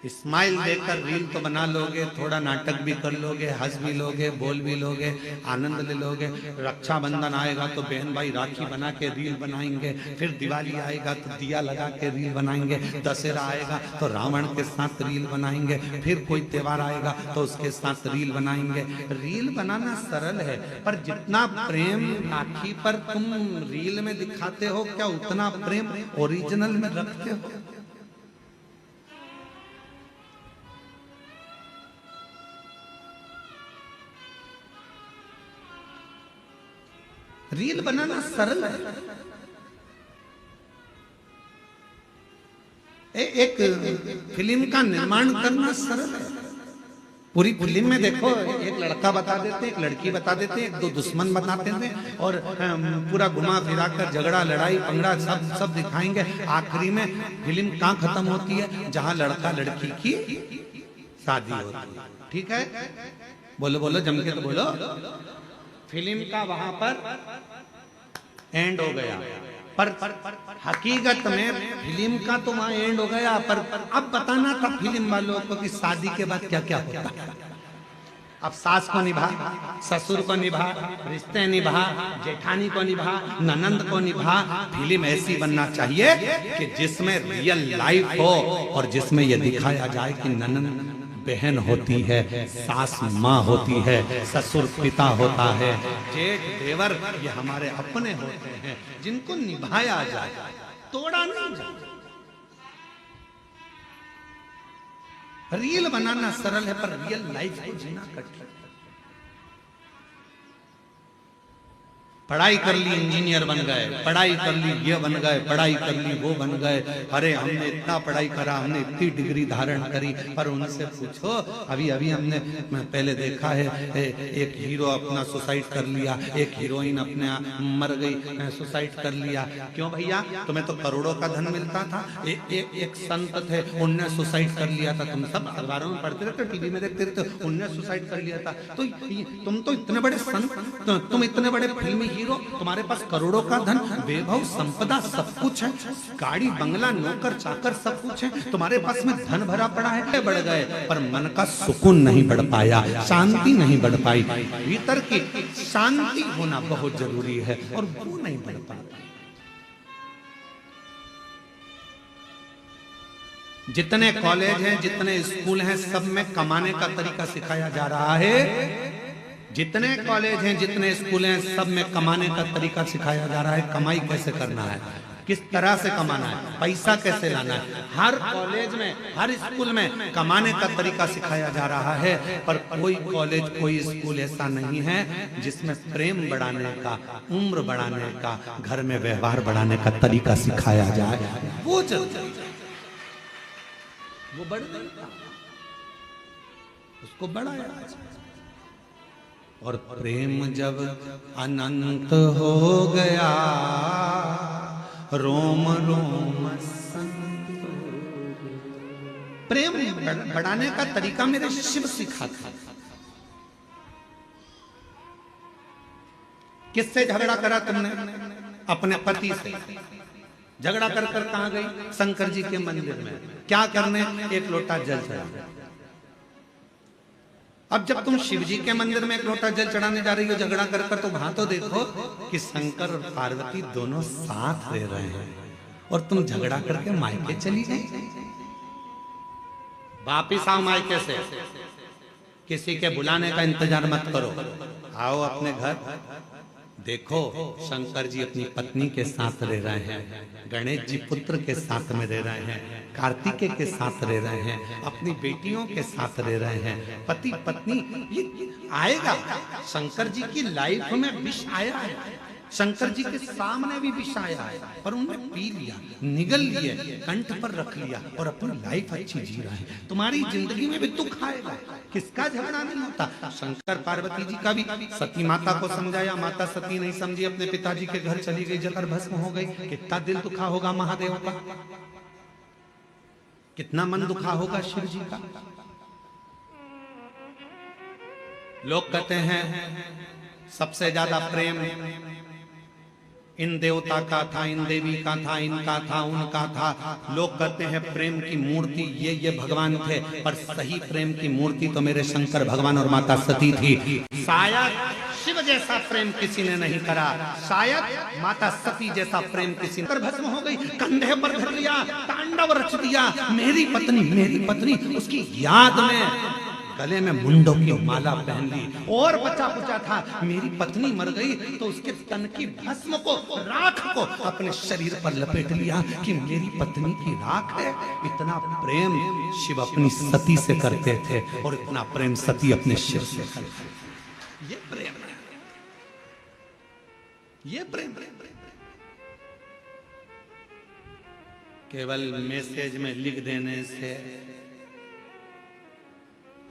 [SPEAKER 1] स्माइल देकर रील तो बना लोगे, थोड़ा नाटक भी कर लोगे, हंस भी लोगे, बोल भी लोगे, आनंद ले लोगे। रक्षाबंधन आएगा तो बहन भाई राखी बना के रील बनाएंगे, फिर दिवाली आएगा तो दिया लगा के रील बनाएंगे, दशहरा आएगा तो रावण के साथ रील बनाएंगे, फिर कोई त्योहार आएगा तो उसके साथ रील बनाएंगे। रील बनाना सरल है, पर जितना प्रेम राखी पर तुम रील में दिखाते हो, क्या उतना प्रेम ओरिजिनल में रखते हो? रील बनाना सरल है। एक फिल्म का निर्माण करना सरल है। पूरी फिल्म में देखो, एक लड़का बता देते, एक लड़की बता देते, एक दो दुश्मन बताते थे, और पूरा घुमा फिरा कर झगड़ा, लड़ाई, पंगड़ा सब दिखाएंगे। आखिरी में फिल्म कहाँ खत्म होती है? जहां लड़का लड़की की शादी होती है। ठीक है, बोलो बोलो, जम के तो बोलो। फिल्म का वहां पर एंड हो गया, पर हकीकत में फिल्म का तो वहां एंड हो गया, पर अब बताना था फिल्म वालों को कि शादी के बाद क्या क्या होता है। अब सास को निभा, ससुर को निभा, रिश्ते निभा, जेठानी को निभा, ननंद को निभा। फिल्म ऐसी बनना चाहिए कि जिसमें रियल लाइफ हो, और जिसमें यह दिखाया जाए कि ननंद बहन होती है, सास माँ होती है, ससुर पिता होता है, जेठ देवर ये हमारे अपने होते हैं, जिनको निभाया जाए, तोड़ा नहीं जाए। रील बनाना सरल है, पर रियल लाइफ को जीना कठिन। पढ़ाई कर ली इंजीनियर बन गए, पढ़ाई कर ली ये बन गए, पढ़ाई कर ली वो बन गए। अरे हमने इतना पढ़ाई करा, हमने इतनी डिग्री धारण करी, पर उनसे पूछो अभी अभी हमने पहले देखा है एक हीरो अपना सुसाइड कर लिया, एक हीरोइन अपने मर गई, सुसाइड कर लिया। क्यों भैया? तुम्हें तो करोड़ों का धन मिलता था। एक संत थे, उनने सुसाइड कर लिया था। तुम सब अखबारों में पढ़ते रहते, टीवी में देखते रहते, उनने सुसाइड कर लिया था। तो तुम तो इतने बड़े संत, तुम इतने बड़े फिल्मी हीरो, तुम्हारे पास करोड़ों का धन, वैभव संपदा सब कुछ है, गाड़ी बंगला नौकर चाकर सब कुछ है, तुम्हारे पास में धन भरा पड़ा है, बढ़ गए, पर मन का सुकून नहीं बढ़ पाया, शांति नहीं बढ़ पाई। भीतर की शांति होना बहुत जरूरी है और वो नहीं बढ़ पाता। जितने कॉलेज हैं, जितने स्कूल हैं, सब में कमाने का तरीका सिखाया जा रहा है। जितने कॉलेज हैं, जितने स्कूल हैं, सब में कमाने का तरीका सिखाया जा रहा है। कमाई कैसे करना है, किस तरह से कमाना है, पैसा कैसे लाना है। हर कॉलेज में, हर स्कूल में कमाने का तरीका सिखाया जा रहा है, पर कोई कॉलेज, कोई स्कूल ऐसा नहीं है जिसमें प्रेम बढ़ाने का, उम्र बढ़ाने का, घर में व्यवहार बढ़ाने का तरीका सिखाया जाए। वो वो बढ़ गया, उसको बढ़ाया। और प्रेम जब अनंत हो गया, रोम रोम संत। प्रेम बढ़ाने का तरीका मेरे शिव सिखाता। किससे झगड़ा करा तुमने? अपने पति से। झगड़ा कर कर कहां गई? शंकर जी के मंदिर में। क्या करने? एक लोटा जल चढ़ा। अब जब तुम शिव जी के मंदिर में एक लोटा जल चढ़ाने जा रही हो झगड़ा कर कर, तो वहां तो देखो कि शंकर और पार्वती दोनों साथ रह रहे हैं, और तुम झगड़ा करके मायके चली गई। वापिस आओ मायके से, किसी के बुलाने का इंतजार मत करो, आओ अपने घर। देखो शंकर जी अपनी पत्नी के साथ रह रहे हैं, गणेश जी पुत्र के साथ में रह रहे हैं, कार्तिकेय के साथ रह रहे हैं, अपनी बेटियों के साथ रह रहे हैं, पति पत्नी। ये आएगा, शंकर जी की लाइफ में विष आया है, शंकर जी के सामने भी विष आया है, पर उन्होंने पी लिया, निगल लिए, कंठ पर रख लिया और अपनी लाइफ अच्छी जी रहा है। तुम्हारी जिंदगी में भी दुख आएगा, किसका झगड़ा नहीं होता। शंकर पार्वती जी का भी सती माता को समझाया, माता सती नहीं समझी, अपने पिताजी के घर चली गई, जकर भस्म हो गई। कितना दिल दुखा होगा महादेव का, कितना मन दुखा होगा शिव जी का। लोग कहते हैं सबसे ज्यादा प्रेम इन देवता का था, इन देवी का था, इनका था, उनका था। लोग कहते हैं प्रेम की मूर्ति ये भगवान थे, पर सही प्रेम की मूर्ति तो मेरे शंकर भगवान और माता सती थी। शायद शिव जैसा प्रेम किसी ने नहीं करा, शायद माता सती जैसा प्रेम किसी ने। भस्म हो गई, कंधे पर धर लिया, तांडव रच दिया, मेरी पत्नी, उसकी याद में गले में मुंडों की माला पहन ली, और बचा कुचा था, मेरी पत्नी मर गई तो उसके तन की भस्म को, राख को अपने शरीर पर लपेट लिया कि मेरी पत्नी की राख है। इतना प्रेम शिव अपनी सती से करते थे, और इतना प्रेम सती अपने शिव से करते। ये प्रेम है, ये प्रेम। केवल मैसेज में लिख देने से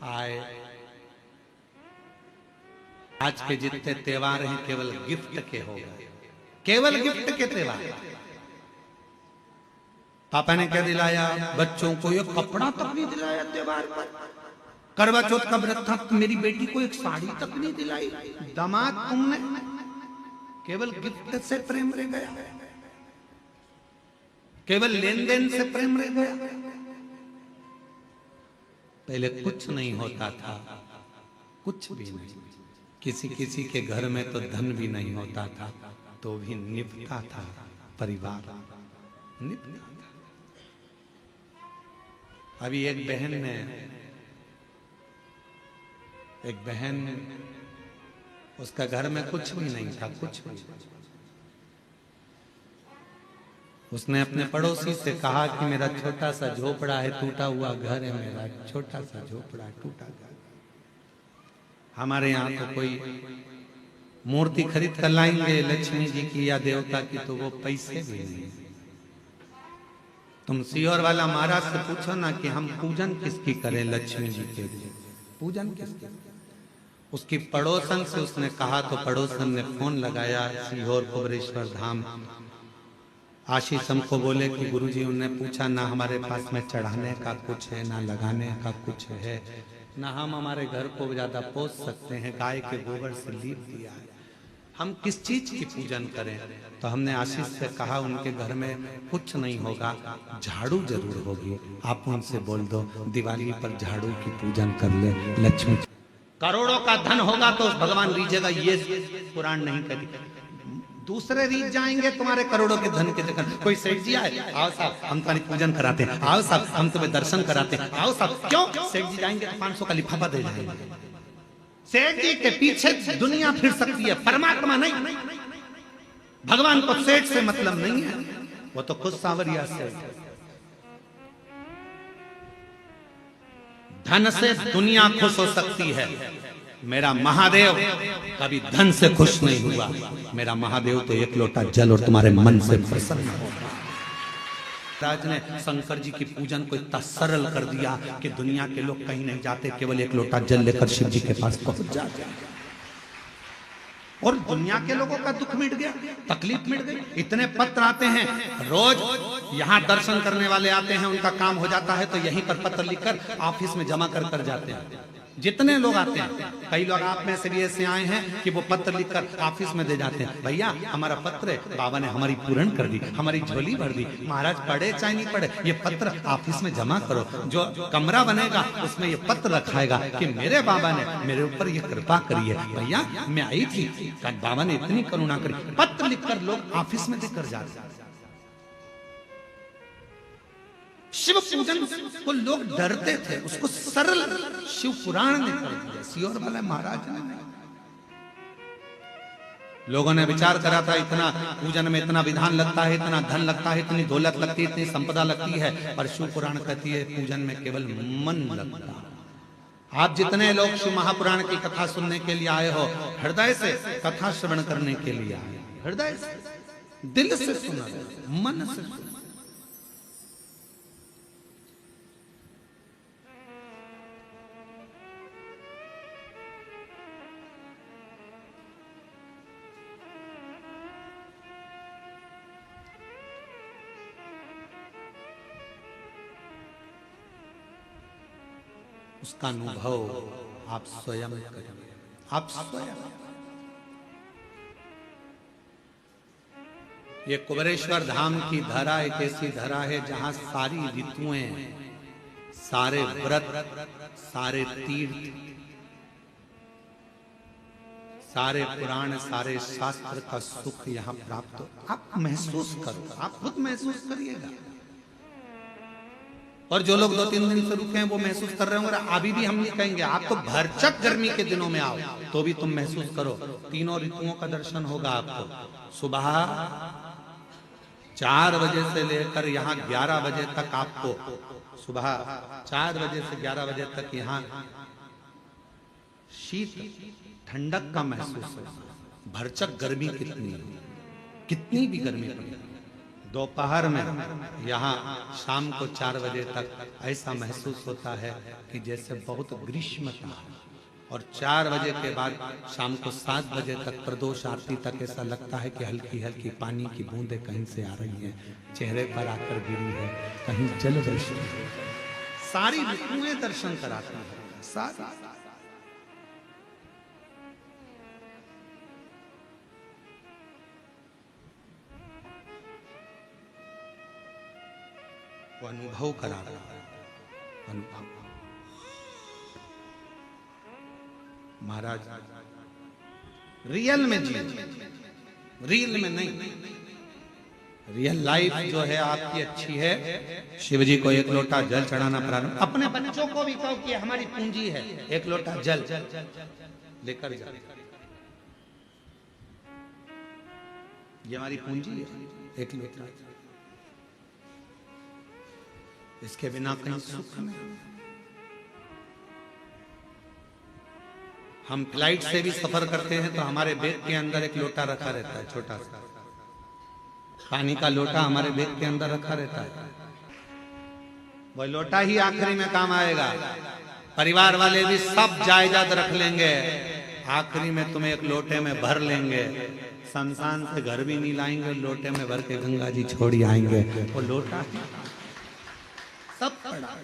[SPEAKER 1] आए। आज के जितने त्योहार हैं केवल गिफ्ट के हो गए, केवल गिफ्ट के त्योहार। पापा ने क्या दिलाया बच्चों को? ये कपड़ा तक नहीं दिलाया त्योहार पर। करवा चौथ का व्रत था, मेरी बेटी को एक साड़ी तक नहीं दिलाई। दामाद तुमने, केवल गिफ्ट से प्रेम रह गया, केवल लेन देन से प्रेम रह गया। पहले कुछ नहीं होता था, कुछ भी नहीं। किसी के घर में तो धन भी नहीं होता था, तो भी निभता था परिवार, निभता था। अभी एक बहन उसका घर में कुछ भी नहीं था, कुछ भी। उसने अपने पड़ोसी से कहा कि मेरा छोटा सा झोपड़ा है, टूटा हुआ घर है, मेरा छोटा सा झोपड़ा टूटा घर। हमारे यहाँ तो कोई मूर्ति खरीद कर लाएंगे लक्ष्मी जी की या देवता की तो वो पैसे भी नहीं। तुम सीहोर वाला महाराज से पूछो ना कि हम पूजन किसकी करें लक्ष्मी जी के लिए, पूजन किसकी। उसकी पड़ोसन से उसने कहा तो पड़ोसन ने फोन लगाया सीहोर कुबरेश्वर धाम। आशीष हमको बोले कि गुरुजी उन्होंने पूछा ना हमारे पास में चढ़ाने का कुछ है ना लगाने का कुछ है, ना हम हमारे घर को ज्यादा पोस सकते हैं, गाय के गोबर से लीप दिया है, हम किस चीज की पूजन करें। तो हमने आशीष से कहा उनके घर में कुछ नहीं होगा, झाड़ू जरूर होगी, आप उनसे बोल दो दिवाली पर झाड़ू की पूजन कर ले लक्ष्मी। करोड़ों का धन होगा तो भगवान रीझेगा, ये पुराण नहीं करी, दूसरे रीझ जाएंगे तुम्हारे करोड़ों के धन के चक्कर। कोई सेठ जी आए, आओ साहब हम तुम्हारी पूजन कराते हैं, आओ साहब हम तुम्हें दर्शन कराते हैं, आओ साहब। क्यों? सेठ जी जाएंगे तो 500 का लिफाफा दे जाएंगे। सेठ जी के पीछे दुनिया फिर सकती है, परमात्मा नहीं। भगवान को सेठ से मतलब नहीं है, वो तो खुद सांवरिया सेठ है। धन से दुनिया खुश हो सकती है, मेरा महादेव कभी धन से खुश नहीं हुआ। मेरा महादेव तो एक लोटा जल और तुम्हारे मन से प्रसन्न होगा। राज ने शंकर जी की पूजन को इतना सरल कर दिया कि दुनिया के लोग कहीं नहीं जाते, केवल एक लोटा जल लेकर शिव जी के पास पहुंच जाते और दुनिया के लोगों का दुख मिट गया, तकलीफ मिट गई। इतने पत्र आते हैं रोज, यहाँ दर्शन करने वाले आते हैं, उनका काम हो जाता है तो यहीं पर पत्र लिखकर ऑफिस में जमा कर कर जाते हैं। जितने लोग आते हैं, कई लोग आप में से भी ऐसे आए हैं कि वो पत्र लिखकर ऑफिस में दे जाते हैं, भैया हमारा पत्र है, बाबा ने हमारी पूर्ण कर दी, हमारी झोली भर दी। महाराज पढ़े चाहे नहीं पढ़े, ये पत्र ऑफिस में जमा करो, जो कमरा बनेगा उसमें ये पत्र रखाएगा कि मेरे बाबा ने मेरे ऊपर ये कृपा करी है। भैया मैं आई थी, बाबा ने इतनी करुणा करी। पत्र लिखकर लोग ऑफिस में देकर जाते हैं। शिव पूजन को लोग डरते थे, उसको सरल शिव पुराण ने कर दिया, सीहोर वाले महाराज ने। लोगों ने विचार करा था इतना पूजन में इतना विधान लगता है, इतना धन लगता है, इतनी दौलत लगती है, इतनी संपदा लगती है, पर शिव पुराण कहती है पूजन में केवल मन लगता है। आप जितने लोग शिव महापुराण की कथा सुनने के लिए आए हो, हृदय से कथा श्रवण करने के लिए आए, हृदय से, दिल से सुना, मन से सुना। उसका अनुभव आप स्वयं करें, आप स्वयं। ये कुबरेश्वर धाम की धरा एक ऐसी धरा है जहां सारी ऋतुएं, सारे व्रत, सारे तीर्थ, सारे पुराण, सारे शास्त्र का सुख यहाँ प्राप्त हो। आप महसूस करो, आप खुद महसूस करिएगा। और जो लोग 2-3 दिन से रुके हैं वो महसूस कर रहे होंगे। अभी भी हम ये कहेंगे, आप तो भरचक गर्मी के दिनों में आओ तो भी तुम महसूस करो, तीनों ऋतुओं का दर्शन होगा आपको। सुबह 4 बजे से लेकर यहाँ 11 बजे तक आपको, सुबह 4 बजे से 11 बजे तक यहाँ शीत ठंडक का महसूस है। भरचक गर्मी कितनी है, कितनी भी गर्मी पड़े, दोपहर में यहाँ शाम को 4 बजे तक ऐसा महसूस होता है कि जैसे बहुत ग्रीष्मता है। और 4 बजे के बाद शाम को 7 बजे तक प्रदोष आरती तक ऐसा लगता है कि हल्की हल्की पानी की बूंदें कहीं से आ रही हैं, चेहरे पर आकर गिरी है, कहीं जल वर्षा। सारी ऋतुएं दर्शन कराती है, सारी। वो अनुभव करा, अनुभव। महाराज रियल में जी, रियल में नहीं। रियल लाइफ जो है आपकी अच्छी है। शिव जी को 1 लोटा जल चढ़ाना प्रारंभ, अपने बच्चों को भी कहो कि हमारी पूंजी है, 1 लोटा जल लेकर जाओ, ये हमारी पूंजी है, 1 लोटा। इसके बिना कहीं सुख नहीं। हम फ्लाइट से भी सफर करते हैं तो हमारे बैग के अंदर एक लोटा रखा रहता है, छोटा सा पानी का लोटा हमारे बैग के अंदर रखा रहता है। वह लोटा ही आखिरी में काम आएगा। परिवार वाले भी सब जायदाद रख लेंगे, आखिरी में तुम्हें एक लोटे में भर लेंगे। शमशान से घर भी नहीं लाएंगे, लोटे में भर के गंगा जी छोड़ आएंगे। वो लोटा सब पड़ा,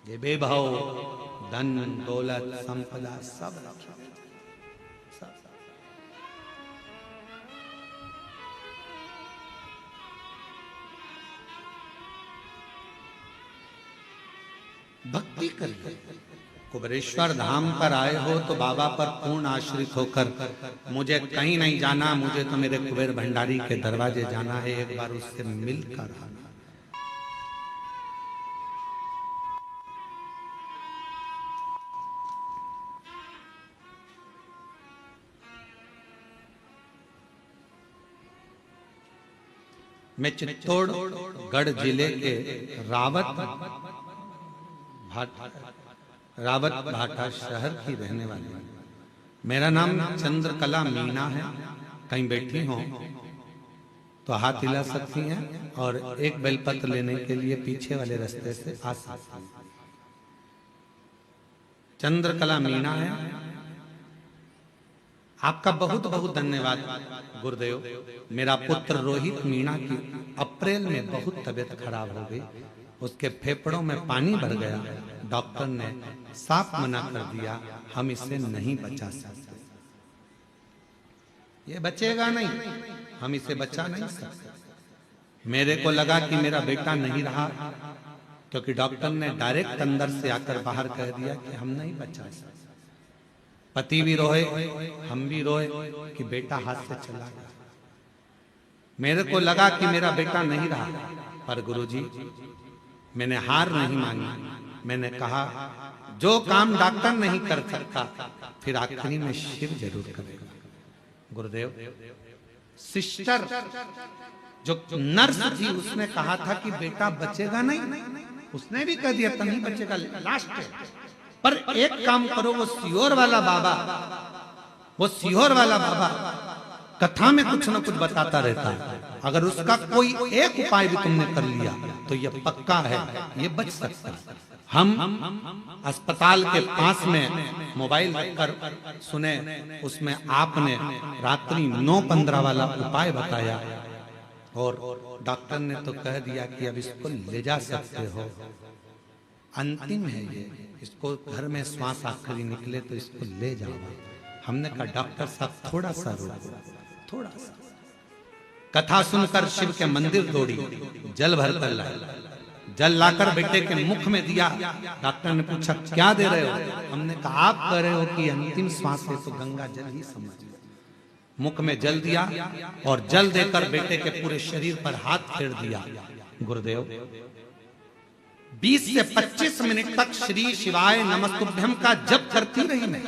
[SPEAKER 1] ये बेभाव धन दौलत संपदा सब रखा। भक्ति करिए। कुबेरेश्वर धाम पर आए हो तो बाबा पर पूर्ण आश्रित होकर, मुझे कहीं नहीं जाना, मुझे तो मेरे कुबेर भंडारी के दरवाजे जाना है, एक बार उससे मिलकर आना। मैं चित्तौड़गढ़ जिले के रावत भाटा शहर की रहने वाली हूँ। मेरा नाम चंद्रकला मीणा है। कहीं बैठी हो तो हाथ हिला सकती हैं और एक बेलपत्र लेने के लिए पीछे वाले रास्ते से आ सकती हैं। चंद्रकला मीणा है। आपका बहुत बहुत धन्यवाद गुरुदेव। मेरा पुत्र रोहित मीणा की अप्रैल में बहुत तबीयत खराब हो गई, उसके फेफड़ों में पानी भर गया। डॉक्टर ने साफ मना कर दिया, हम इसे नहीं बचा सकते, ये बचेगा नहीं, हम इसे बचा नहीं सकते। मेरे को लगा कि मेरा बेटा नहीं रहा, क्योंकि डॉक्टर ने डायरेक्ट अंदर से आकर बाहर कह दिया कि हम नहीं बचा सकते। पति भी रोए, हम भी रोए कि बेटा हाथ से चला गया। मेरे को लगा कि मेरा बेटा नहीं रहा, पर गुरुजी मैंने हार नहीं मानी। मैंने कहा जो काम डॉक्टर नहीं कर सकता, फिर आखिरी में शिव जरूर करेगा। गुरुदेव, सिस्टर जो नर्स थी उसने कहा था कि बेटा बचेगा नहीं, उसने भी कह दिया था नहीं बचेगा, लास्ट है। पर एक काम करो, वो सियोर वाला बाबा, वो सियोर वाला बाबा कथा में कुछ ना कुछ बताता रहता है, अगर उसका कोई एक उपाय भी तुमने कर लिया तो ये पक्का है, ये बच सकता है। हम अस्पताल के पास में मोबाइल रखकर सुने, उसमें आपने रात्रि 9:15 वाला उपाय बताया और डॉक्टर ने तो कह दिया कि अब इसको ले जा सकते हो, अंतिम है ये, इसको घर में श्वास आखिरी निकले तो इसको ले जाओ। हमने कहा डॉक्टर साहब थोड़ा सा रुको, थोड़ा सा। कथा सुनकर शिव के मंदिर दौड़ी, जल भर कर लाई, जल लाकर बेटे के मुख में दिया। डॉक्टर ने पूछा क्या दे रहे हो? हमने कहा आप कह रहे हो कि अंतिम श्वास है तो गंगा जल ही समझ। मुख में जल दिया और जल देकर बेटे के पूरे शरीर पर हाथ फेर दिया। गुरुदेव 20 से 25 मिनट तक श्री शिवाय नमस्तुभ्यम का जप करती रही मैं,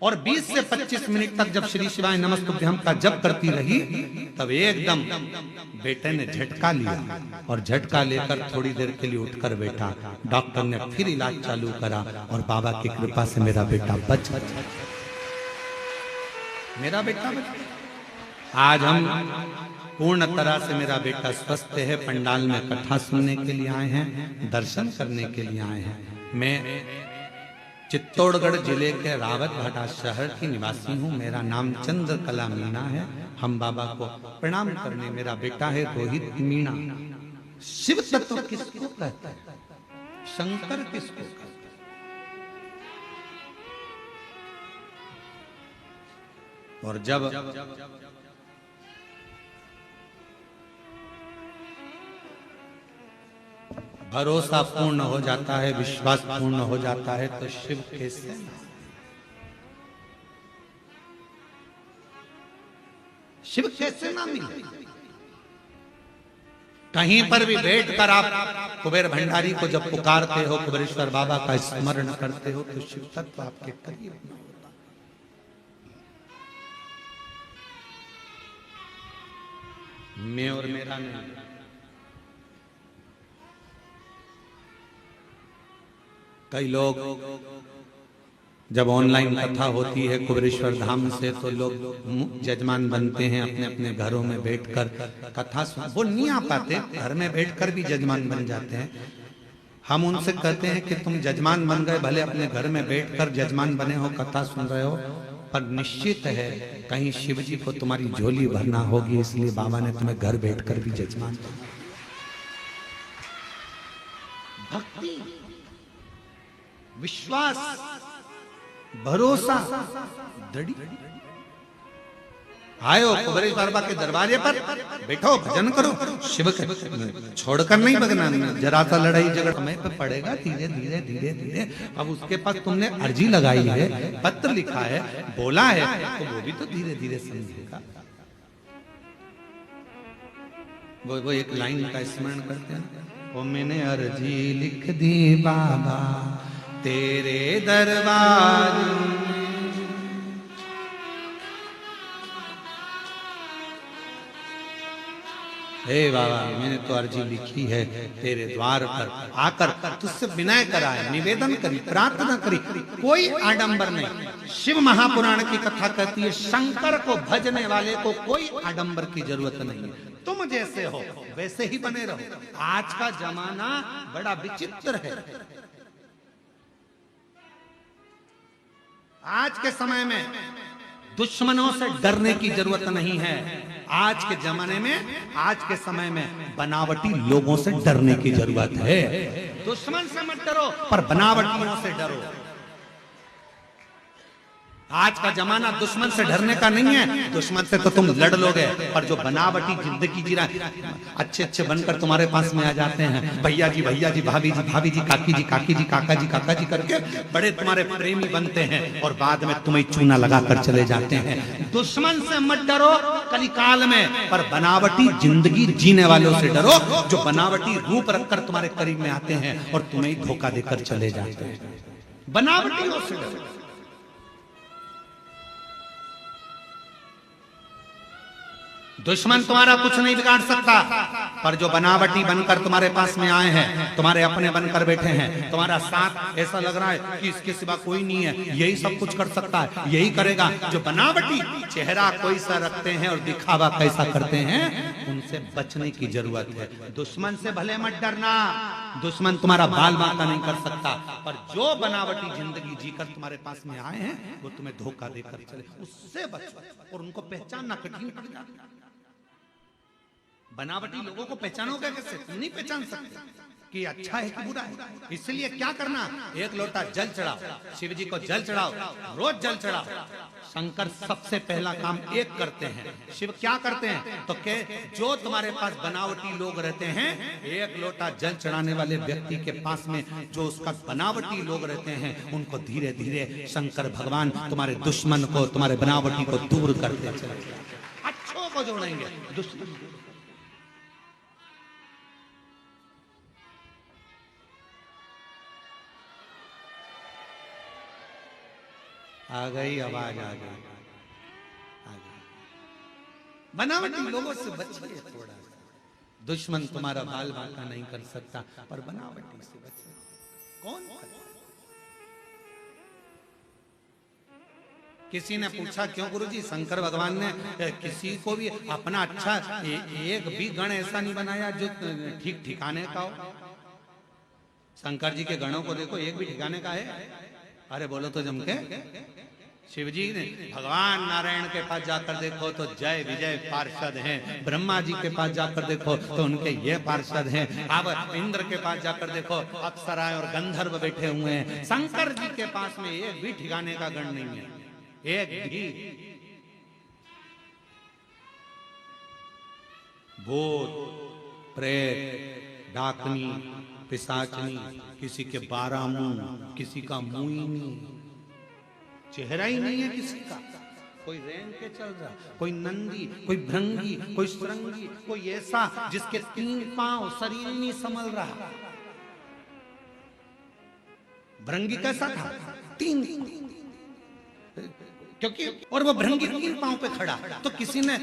[SPEAKER 1] और 20 से 25 मिनट तक जब श्री शिवाय नमस्तुभ्यम का जप करती रही, तब एकदम बेटे ने झटका लिया और झटका लेकर थोड़ी देर के लिए उठकर बैठा। डॉक्टर ने फिर इलाज चालू करा और बाबा की कृपा से मेरा बेटा बच गया। मेरा बेटा बच गया। आज हम पूर्ण तरह से मेरा बेटा स्वस्थ है। पंडाल में कथा सुनने के लिए आए हैं, दर्शन करने के लिए आए हैं। मैं चित्तौड़गढ़ जिले के रावत भाटा शहर की निवासी हूँ। मेरा नाम चंद्रकला मीणा है। हम बाबा को प्रणाम करने, मेरा बेटा है रोहित मीणा। शिव तत्व किसको कहता है? शंकर किसको कहता है? और जब भरोसा पूर्ण हो जाता है, विश्वास पूर्ण हो जाता है, तो शिव कैसे ना? शिव कैसे ना मिले? कहीं पर भी बैठकर आप कुबेर भंडारी को जब पुकारते हो, कुबेरेश्वर बाबा का स्मरण करते हो, तो शिव तत्व आपके करीब होता है। मैं और मेरा नहीं, कई लोग जब ऑनलाइन कथा होती है कुबेरेश्वर धाम से तो लोग जजमान बनते हैं अपने अपने घरों में बैठकर कथा सुन। वो नहीं आ पाते, घर में बैठकर भी जजमान बन जाते हैं। हम उनसे कहते हैं कि तुम जजमान बन गए, भले अपने घर में बैठकर जजमान बने हो, कथा सुन रहे हो, पर निश्चित है कहीं शिव जी को तुम्हारी झोली भरना होगी, इसलिए बाबा ने तुम्हें घर बैठकर भी जजमान बना। भक्ति, विश्वास, भरोसा, दृढ़। आयो कुबेरेश्वर बाबा के दरवाजे पर बैठो, भजन करो, शिव के छोड़कर नहीं भगना। जरा सा लड़ाई झगड़ा समय पे पड़ेगा, धीरे धीरे धीरे धीरे। अब उसके पास तुमने अर्जी लगाई है, पत्र लिखा है, बोला है, तो वो भी तो धीरे धीरे समझेगा। वो एक लाइन का स्मरण करते हैं, वो मैंने अर्जी लिख दी बाबा तेरे दरबार में। हे बाबा मैंने तो अर्जी लिखी है तेरे द्वार पर आकर तुझसे विनय करा है, निवेदन करी, प्रार्थना करी, कोई आडंबर नहीं। शिव महापुराण की कथा कहती है शंकर को भजने वाले को कोई आडंबर की जरूरत नहीं है। तुम जैसे हो वैसे ही बने रहो। आज का जमाना बड़ा विचित्र है। आज के समय में दुश्मनों से डरने की जरूरत नहीं है। आज के जमाने में, आज के समय में बनावटी लोगों से डरने की जरूरत है। दुश्मन से मत डरो, पर बनावटियों से डरो। आज का जमाना दुश्मन से डरने का नहीं है। दुश्मन से तो तुम लड़ लोगे, पर जो बनावटी जिंदगी जी रहा है, अच्छे अच्छे बनकर तुम्हारे पास में आ जाते हैं, भैया जी, भाभी जी, काकी जी, काका जी करके बड़े तुम्हारे प्रेमी बनते हैं और बाद में तुम्हें चूना लगाकर चले जाते हैं। दुश्मन से मत डरो कलिकाल में, पर बनावटी जिंदगी जीने वालों से डरो, जो बनावटी रूप रखकर तुम्हारे करीब में आते हैं और तुम्हें धोखा देकर चले जाते हैं। बनावटियों से डरो। दुश्मन तुम्हारा कुछ नहीं बिगाड़ सकता, पर जो बनावटी बनकर तुम्हारे पास में आए हैं, तुम्हारे अपने बनकर बैठे हैं, तुम्हारा साथ ऐसा लग रहा है कि इसके सिवा कोई नहीं है, यही सब कुछ कर सकता है, यही करेगा, जो बनावटी चेहरा कोई सा रखते हैं और दिखावा कैसा करते हैं, उनसे बचने की जरूरत है। दुश्मन से भले मत डरना, दुश्मन तुम्हारा बाल बांका नहीं कर सकता, पर जो बनावटी जिंदगी जीकर तुम्हारे पास में आए हैं वो तुम्हें धोखा देकर चले, उससे बचो। और उनको पहचानना कठिन पड़ जाता है। बनावटी लोगों को पहचानोगे कैसे? तुम नहीं पहचान सकते कि अच्छा है कि बुरा है। इसलिए क्या करना, एक लोटा जल चढ़ाओ, शिव जी को जल चढ़ाओ, रोज जल चढ़ाओ। शंकर सबसे पहला काम एक करते हैं, शिव क्या करते हैं तो के जो तुम्हारे पास बनावटी लोग रहते हैं, एक लोटा जल चढ़ाने वाले व्यक्ति के पास में जो उसका बनावटी लोग रहते हैं, उनको धीरे धीरे शंकर भगवान तुम्हारे दुश्मन को, तुम्हारे बनावटी को दूर करते चले, अच्छों को जोड़ेंगे। दुश्मन आ गई, आवाज आ गई। बनावटी लोगों से बचिए थोड़ा। दुश्मन तुम्हारा बाल बांका नहीं कर सकता, पर बनावटी से बचिए। कौन? किसी ने पूछा क्यों गुरुजी शंकर भगवान ने किसी को भी अपना अच्छा एक भी गण ऐसा नहीं बनाया जो ठीक ठिकाने का हो। शंकर जी के गणों को देखो, एक भी ठिकाने का है? अरे बोलो तो जम के। शिव जी ने भगवान नारायण के पास जाकर देखो तो जय विजय पार्षद हैं, ब्रह्मा जी के पास जाकर देखो तो उनके ये पार्षद हैं, अब इंद्र के पास जाकर देखो अप्सराएं और गंधर्व बैठे हुए हैं। शंकर जी के पास में एक भी ठिकाने का गण नहीं है, एक भी। भूत, प्रेत, डाकनी, पिशाचनी, किसी के 12 मुंह, किसी का मुंह ही नहीं, चेहरा ही नहीं है किसी का। कोई रेंग के चल रहा, कोई नंगी, कोई भृंगी, कोई सुरंगी, कोई ऐसा जिसके 3 पांव, शरीर नहीं संभल रहा। भृंगी कैसा था? 3 क्योंकि और वो भृंगी 3 पांव पे खड़ा। तो किसी ने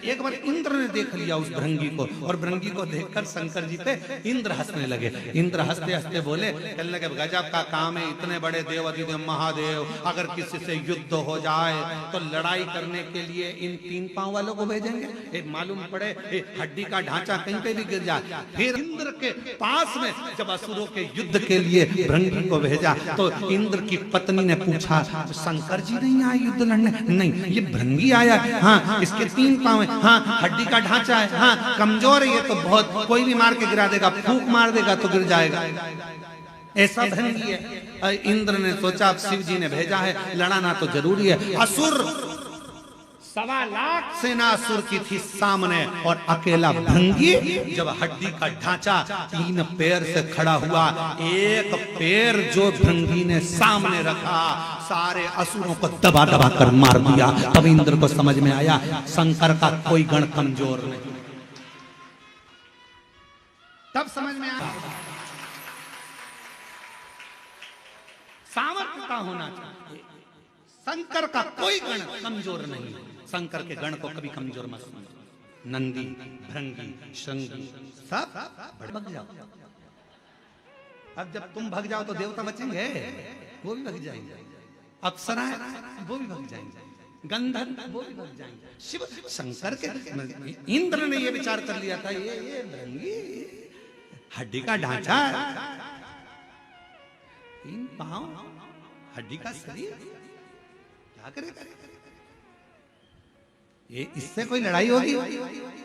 [SPEAKER 1] एक बार इंद्र ने देख लिया उस भृंगी को, और भृंगी को देखकर शंकर जी पे इंद्र हंसने लगे। इंद्र हंसते हंसते बोले, कहने लगे गजब का काम है, इतने बड़े देव अधिदेव महादेव, अगर किसी से युद्ध हो जाए तो लड़ाई करने के लिए इन 3 पांव वालों को भेजेंगे? मालूम पड़े हड्डी का ढांचा कहीं पे भी गिर जाए। फिर इंद्र के पास में जब असुरों के युद्ध के लिए भृंगी को भेजा तो इंद्र की पत्नी ने पूछा, शंकर जी नहीं आए युद्ध लड़ने? नहीं, ये भृंगी आया। हाँ, इसके 3 पांव है, हाँ हड्डी का ढांचा है, हाँ कमजोर है, ये तो बहुत, कोई भी मार के गिरा देगा, फूंक मार देगा तो गिर जाएगा, ऐसा भृंगी है। इंद्र ने सोचा अब शिव जी ने भेजा है, लड़ाना तो जरूरी है। असुर 1.25 लाख सेना असुर की थी सामने, और अकेला भृंगी जब हड्डी का ढांचा 3 पैर से खड़ा हुआ, एक पैर जो भृंगी ने सामने रखा, सारे असुरों को दबा दबा कर मार दिया। तब इंद्र को समझ में आया शंकर का कोई गण कमजोर नहीं। तब समझ में आया सामर्थ्य का होना चाहिए, शंकर का कोई गण कमजोर नहीं। शंकर के गण को कभी कमजोर मत समझो। नंदी, भृंगी, श्रृंगी सब भग जाओ। अब जब तुम भग जाओ तो देवता बचेंगे? वो भी भग जाएंगे। अप्सराएं वो भी भग जाएंगे, गंधर्व वो भी भग जाएंगे। शिव शंकर के इंद्र ने ये विचार कर लिया था, ये भृंगी हड्डी का ढांचा, 3 पांव, हड्डी का शरीर, क्या करेगा ये? इससे कोई लड़ाई होगी?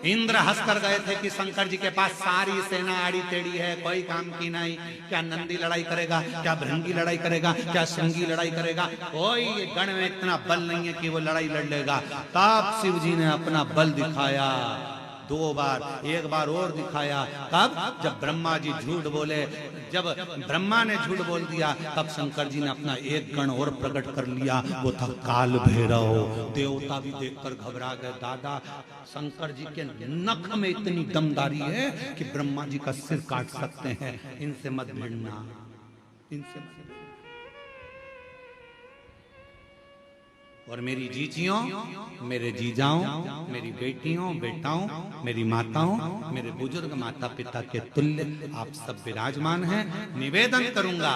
[SPEAKER 1] इंद्र हंस कर गए थे कि शंकर जी के पास सारी सेना आड़ी टेढ़ी है, कोई काम की नहीं। क्या नंदी लड़ाई करेगा? क्या भृंगी लड़ाई करेगा? क्या श्रृंगी लड़ाई करेगा? कोई गण में इतना बल नहीं है कि वो लड़ाई लड़ लेगा। तब शिव जी ने अपना बल दिखाया 2 बार, एक बार और दिखाया। कब? जब ब्रह्मा जी झूठ बोले, जब ब्रह्मा ने झूठ बोल दिया, तब शंकर जी ने अपना एक गण और प्रकट कर लिया, वो था काल भैरव। देवता भी देखकर घबरा गए। दादा, शंकर जी के नख में इतनी दमदारी है कि ब्रह्मा जी का सिर काट सकते हैं। इनसे मत भिड़ना, इनसे मत। और मेरी जीजियों, मेरे जीजाओं, मेरी बेटियों, बेटाओं, मेरी माताओं, मेरे बुजुर्ग माता पिता के तुल्य आप सब विराजमान हैं। निवेदन करूंगा,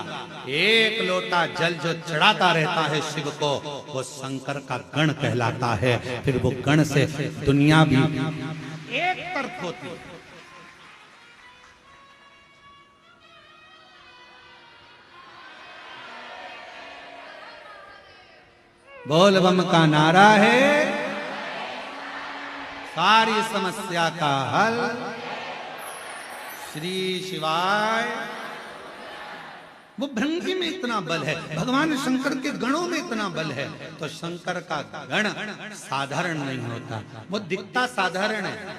[SPEAKER 1] एक लोटा जल जो चढ़ाता रहता है शिव को, वो शंकर का गण कहलाता है। फिर वो गण से दुनिया भी एक तरफ होती है। बोल बम का नारा है, सारी समस्या का हल श्री शिवाय। वो भृंगी में इतना बल है, भगवान शंकर के गणों में इतना बल है, तो शंकर का गण साधारण नहीं होता, वो दिखता साधारण है।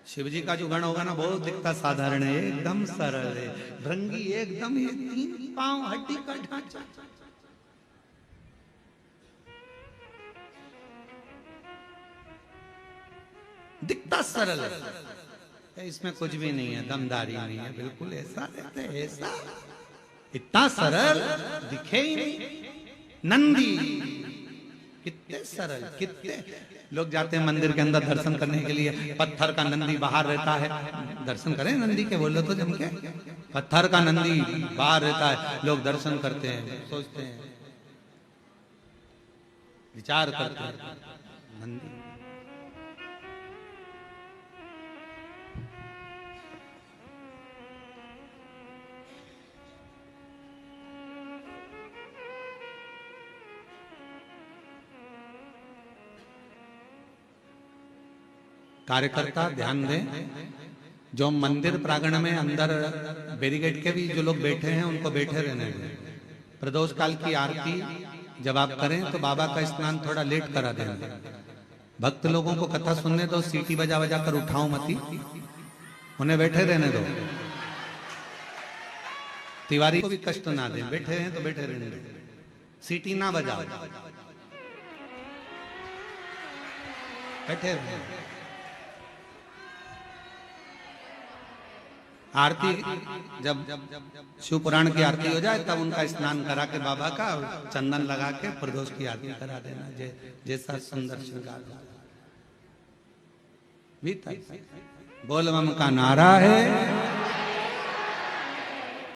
[SPEAKER 1] शिव जी का जो गण होगा ना, वो दिखता साधारण है, एकदम सरल है। भृंगी एकदम, ये 3 पांव, हड्डी का ढांचा, दिखता सरल है, इसमें कुछ भी नहीं है, दमदारी नहीं है, बिल्कुल ऐसा रहता है, ऐसा इतना सरल दिखे ही नहीं। नंदी कितने सरल, कितने लोग जाते हैं मंदिर के अंदर दर्शन करने के लिए, पत्थर का नंदी बाहर रहता है। दर्शन करें नंदी के, बोलो तो जम के, पत्थर का नंदी बाहर रहता है, लोग दर्शन करते हैं, सोचते हैं, विचार करते हैं, नंदी कार्यकर्ता ध्यान दें, जो मंदिर प्रांगण में अंदर बैरिकेड के भी जो लोग बैठे हैं उनको बैठे रहने दें। प्रदोष काल की आरती जब आप करें तो बाबा का स्नान थोड़ा लेट करा दें। भक्त लोगों को कथा सुनने दो, सीटी बजा बजा कर उठाओ मती, उन्हें बैठे रहने दो। तिवारी को भी कष्ट ना दें, बैठे हैं तो बैठे रहने दो, सीटी ना बजाओ, बैठे रहे। आरती जब शिव पुराण की आरती हो जाए तब उनका स्नान करा के बाबा का चंदन लगा के प्रदोष की आरती करा देना, जैसा सुंदर श्रृंगार होता है। भीतर बोल बम का नारा है,